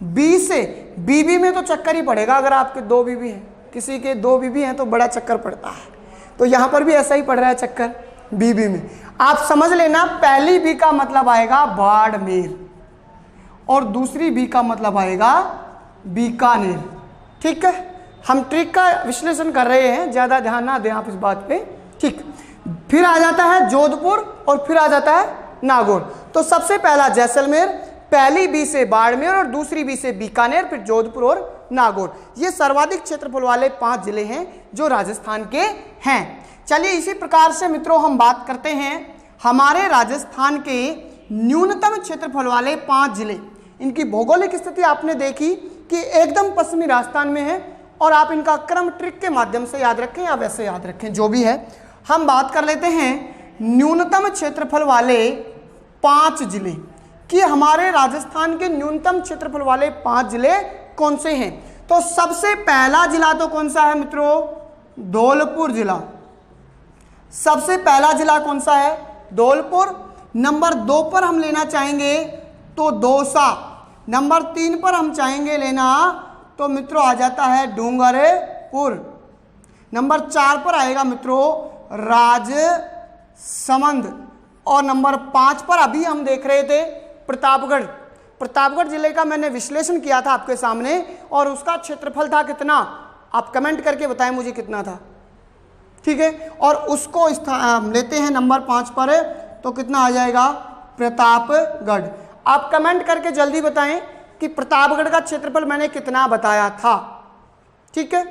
बी से, बीबी में तो चक्कर ही पड़ेगा। अगर आपके 2 बीबी हैं, किसी के 2 बीबी हैं तो बड़ा चक्कर पड़ता है, तो यहां पर भी ऐसा ही पड़ रहा है चक्कर बीबी में। आप समझ लेना, पहली बी का मतलब आएगा बाड़मेर और दूसरी बी का मतलब आएगा बीकानेर। ठीक है, हम ट्रिक का विश्लेषण कर रहे हैं, ज्यादा ध्यान ना दें आप इस बात पे। ठीक, फिर आ जाता है जोधपुर और फिर आ जाता है नागौर। तो सबसे पहला जैसलमेर, पहली बी से बाड़मेर और दूसरी बी से बीकानेर, फिर जोधपुर और नागौर। ये सर्वाधिक क्षेत्रफल वाले 5 जिले हैं जो राजस्थान के हैं। चलिए इसी प्रकार से मित्रों हम बात करते हैं हमारे राजस्थान के न्यूनतम क्षेत्रफल वाले 5 जिले। इनकी भौगोलिक स्थिति आपने देखी कि एकदम पश्चिमी राजस्थान में है, और आप इनका क्रम ट्रिक के माध्यम से याद रखें या वैसे याद रखें, जो भी है। हम बात कर लेते हैं न्यूनतम क्षेत्रफल वाले 5 जिले कि हमारे राजस्थान के न्यूनतम क्षेत्रफल वाले 5 जिले कौन से हैं। तो सबसे पहला जिला तो कौन सा है मित्रों, धौलपुर जिला। सबसे पहला जिला कौन सा है, धौलपुर। नंबर 2 पर हम लेना चाहेंगे तो दौसा। नंबर 3 पर हम चाहेंगे लेना तो मित्रों आ जाता है डूंगरपुर। नंबर 4 पर आएगा मित्रों राजसमंद, और नंबर 5 पर अभी हम देख रहे थे प्रतापगढ़, प्रतापगढ़ जिले का मैंने विश्लेषण किया था आपके सामने और उसका क्षेत्रफल था कितना, आप कमेंट करके बताएं मुझे कितना था। ठीक है, और उसको लेते हैं नंबर 5 पर, तो कितना आ जाएगा प्रतापगढ़। आप कमेंट करके जल्दी बताएं कि प्रतापगढ़ का क्षेत्रफल मैंने कितना बताया था। ठीक है,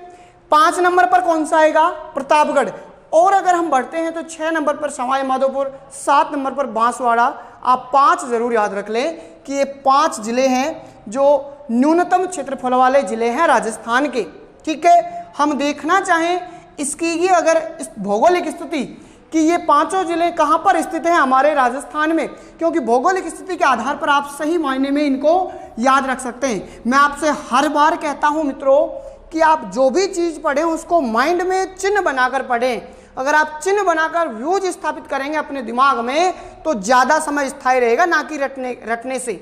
5 नंबर पर कौन सा आएगा प्रतापगढ़। और अगर हम बढ़ते हैं तो 6 नंबर पर सवाई माधोपुर, 7 नंबर पर बांसवाड़ा। आप 5 जरूर याद रख लें कि ये 5 जिले हैं जो न्यूनतम क्षेत्रफल वाले जिले हैं राजस्थान के। ठीक है, हम देखना चाहें इसकी ये अगर इस भौगोलिक स्थिति कि ये 5 जिले कहाँ पर स्थित हैं हमारे राजस्थान में, क्योंकि भौगोलिक स्थिति के आधार पर आप सही मायने में इनको याद रख सकते हैं। मैं आपसे हर बार कहता हूं मित्रों कि आप जो भी चीज पढ़ें उसको माइंड में चिन्ह बनाकर पढ़ें। अगर आप चिन्ह बनाकर व्यूज स्थापित करेंगे अपने दिमाग में तो ज्यादा समय स्थायी रहेगा, ना कि रटने से।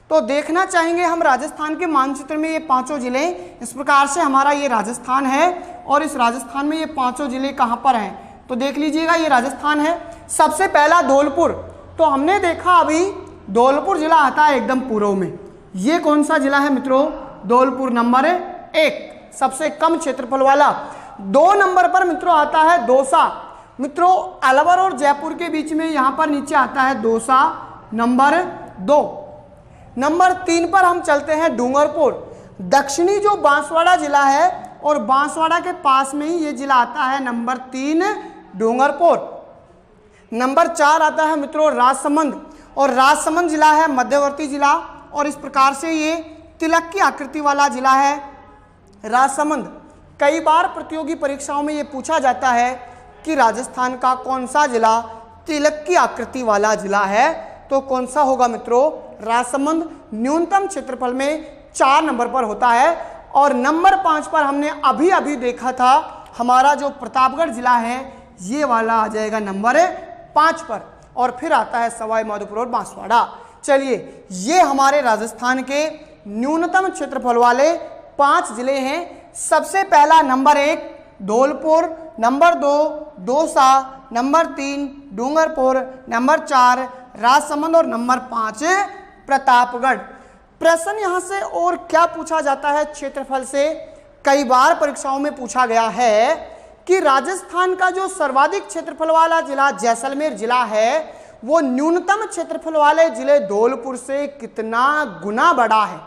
तो देखना चाहेंगे हम राजस्थान के मानचित्र में ये 5 जिले, इस प्रकार से हमारा ये राजस्थान है और इस राजस्थान में ये 5 जिले कहाँ पर हैं, तो देख लीजिएगा ये राजस्थान है। सबसे पहला धौलपुर, तो हमने देखा अभी धौलपुर जिला आता है एकदम पूर्व में। ये कौन सा जिला है मित्रों, धौलपुर नंबर 1, सबसे कम क्षेत्रफल वाला। 2 नंबर पर मित्रों आता है दौसा। मित्रों अलवर और जयपुर के बीच में यहां पर नीचे आता है दौसा नंबर 2। नंबर 3 पर हम चलते हैं डूंगरपुर, दक्षिणी जो बांसवाड़ा जिला है और बांसवाड़ा के पास में ही ये जिला आता है नंबर 3 डूंगरपुर। नंबर 4 आता है मित्रों राजसमंद, और राजसमंद जिला है मध्यवर्ती जिला और इस प्रकार से ये तिलक की आकृति वाला जिला है राजसमंद। कई बार प्रतियोगी परीक्षाओं में ये पूछा जाता है कि राजस्थान का कौन सा जिला तिलक की आकृति वाला जिला है, तो कौन सा होगा मित्रों राजसमंद। न्यूनतम क्षेत्रफल में 4 नंबर पर होता है। और नंबर 5 पर हमने अभी अभी देखा था हमारा जो प्रतापगढ़ जिला है ये वाला आ जाएगा नंबर 5 पर, और फिर आता है सवाई माधोपुर और बांसवाड़ा। चलिए ये हमारे राजस्थान के न्यूनतम क्षेत्रफल वाले 5 जिले हैं। सबसे पहला number 1 Dholpur, number 2 Dausa, number 3 Dungarpur, number 4 Rajsamand और नंबर 5 प्रतापगढ़। प्रश्न यहां से और क्या पूछा जाता है क्षेत्रफल से, कई बार परीक्षाओं में पूछा गया है कि राजस्थान का जो सर्वाधिक क्षेत्रफल वाला जिला जैसलमेर जिला है वो न्यूनतम क्षेत्रफल वाले जिले धौलपुर से कितना गुना बड़ा है।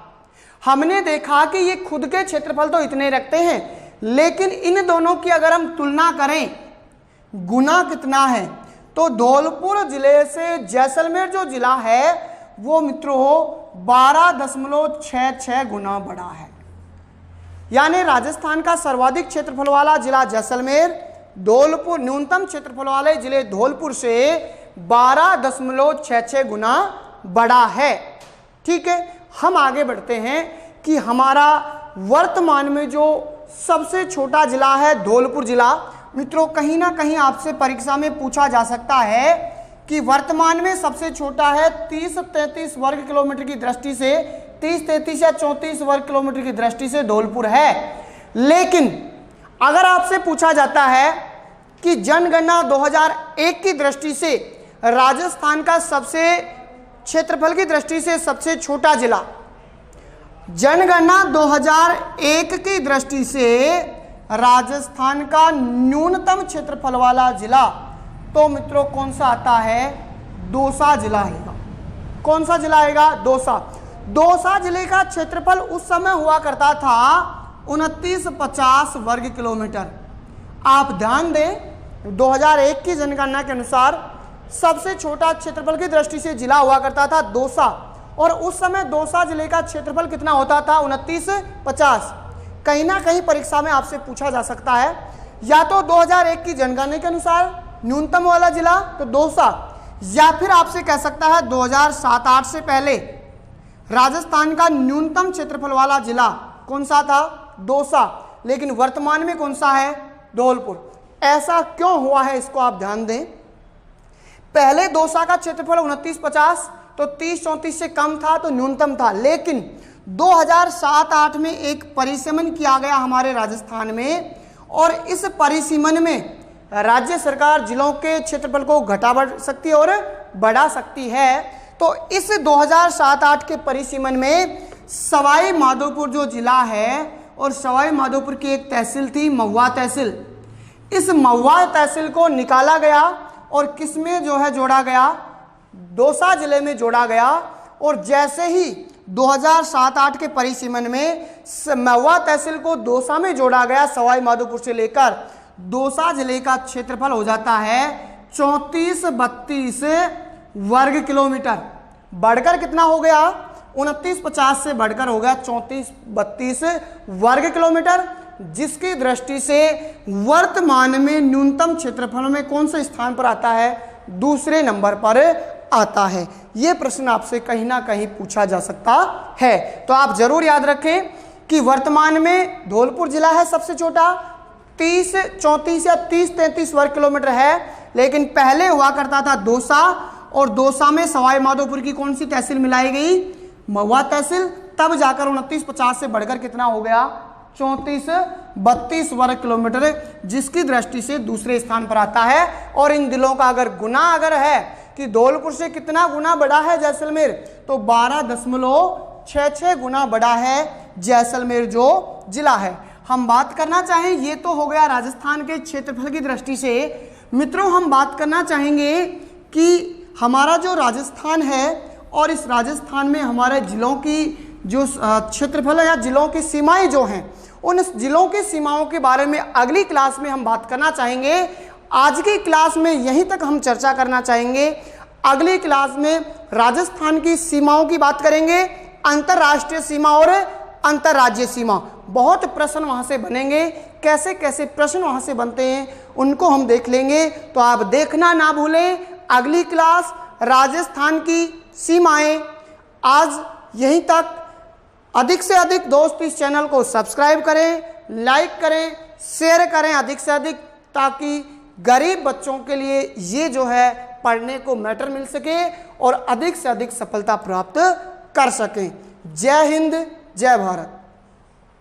हमने देखा कि ये खुद के क्षेत्रफल तो इतने रखते हैं, लेकिन इन दोनों की अगर हम तुलना करें गुना कितना है, तो धौलपुर जिले से जैसलमेर जो जिला है वो मित्रों 12.66 गुना बड़ा है। यानी राजस्थान का सर्वाधिक क्षेत्रफल वाला जिला जैसलमेर धौलपुर न्यूनतम क्षेत्रफल वाले जिले धौलपुर से 12.66 गुना बड़ा है। ठीक है, हम आगे बढ़ते हैं कि हमारा वर्तमान में जो सबसे छोटा जिला है धौलपुर जिला। मित्रों कहीं ना कहीं आपसे परीक्षा में पूछा जा सकता है कि वर्तमान में सबसे छोटा है 30-33 वर्ग किलोमीटर की दृष्टि से, 30-33 या 34 वर्ग किलोमीटर की दृष्टि से धौलपुर है। लेकिन अगर आपसे पूछा जाता है कि जनगणना 2001 की दृष्टि से राजस्थान का सबसे क्षेत्रफल की दृष्टि से सबसे छोटा जिला, जनगणना 2001 की दृष्टि से राजस्थान का न्यूनतम क्षेत्रफल वाला जिला, तो मित्रों कौन सा आता है, दौसा जिला आएगा। कौन सा जिला आएगा, दौसा। दौसा जिले का क्षेत्रफल उस समय हुआ करता था 2950 वर्ग किलोमीटर। आप ध्यान दें 2001 की जनगणना के अनुसार सबसे छोटा क्षेत्रफल की दृष्टि से जिला हुआ करता था दौसा, और उस समय दौसा जिले का क्षेत्रफल कितना होता था 2950। कहीं ना कहीं परीक्षा में आपसे पूछा जा सकता है या तो 2001 की जनगणना के अनुसार न्यूनतम वाला जिला तो दौसा, या फिर आपसे कह सकता है 2007-08 से पहले राजस्थान का न्यूनतम क्षेत्रफल वाला जिला कौन सा था, दौसा। लेकिन वर्तमान में कौन सा है, धौलपुर। ऐसा क्यों हुआ है इसको आप ध्यान दें। पहले दौसा का क्षेत्रफल 2950 तो 30-34 से कम था तो न्यूनतम था, लेकिन 2007-08 में एक परिसीमन किया गया हमारे राजस्थान में, और इस परिसीमन में राज्य सरकार जिलों के क्षेत्रफल को घटा बढ़ सकती है और बढ़ा सकती है। तो इस 2007-8 के परिसीमन में सवाई माधोपुर जो जिला है और सवाई माधोपुर की एक तहसील थी महुआ तहसील, इस महुआ तहसील को निकाला गया और किस में जो है जोड़ा गया, दौसा जिले में जोड़ा गया। और जैसे ही 2007-8 के परिसीमन में महुआ तहसील को दौसा में जोड़ा गया, सवाई माधोपुर से लेकर दौसा जिले का क्षेत्रफल हो जाता है 3432 वर्ग किलोमीटर। बढ़कर कितना हो गया, 2950 से बढ़कर हो गया 3432 वर्ग किलोमीटर, जिसकी दृष्टि से वर्तमान में न्यूनतम क्षेत्रफल में कौन से स्थान पर आता है, दूसरे नंबर पर आता है। यह प्रश्न आपसे कहीं ना कहीं पूछा जा सकता है। तो आप जरूर याद रखें कि वर्तमान में धौलपुर जिला है सबसे छोटा, 34 या 33 वर्ग किलोमीटर है, लेकिन पहले हुआ करता था दौसा, और दौसा में सवाई माधोपुर की कौन सी तहसील मिलाई गई, महुआ तहसील, तब जाकर 2950 से बढ़कर कितना हो गया, 3432 वर्ग किलोमीटर, जिसकी दृष्टि से दूसरे स्थान पर आता है। और इन जिलों का अगर गुना अगर है कि धौलपुर से कितना गुना बड़ा है जैसलमेर, तो 12.66 गुना बड़ा है जैसलमेर जो जिला है। हम बात करना चाहें, ये तो हो गया राजस्थान के क्षेत्रफल की दृष्टि से। मित्रों, हम बात करना चाहेंगे कि हमारा जो राजस्थान है और इस राजस्थान में हमारे जिलों की जो क्षेत्रफल है या जिलों की सीमाएं जो हैं, उन जिलों की सीमाओं के बारे में अगली क्लास में हम बात करना चाहेंगे। आज की क्लास में यहीं तक हम चर्चा करना चाहेंगे। अगली क्लास में राजस्थान की सीमाओं की बात करेंगे, अंतर्राष्ट्रीय सीमा और अंतर्राज्यीय सीमा। बहुत प्रश्न वहां से बनेंगे, कैसे कैसे प्रश्न वहां से बनते हैं उनको हम देख लेंगे। तो आप देखना ना भूलें अगली क्लास, राजस्थान की सीमाएं। आज यहीं तक। अधिक से अधिक दोस्त इस चैनल को सब्सक्राइब करें, लाइक करें, शेयर करें अधिक से अधिक, ताकि गरीब बच्चों के लिए ये जो है पढ़ने को मैटर मिल सके और अधिक से अधिक सफलता प्राप्त कर सकें। जय हिंद, जय भारत।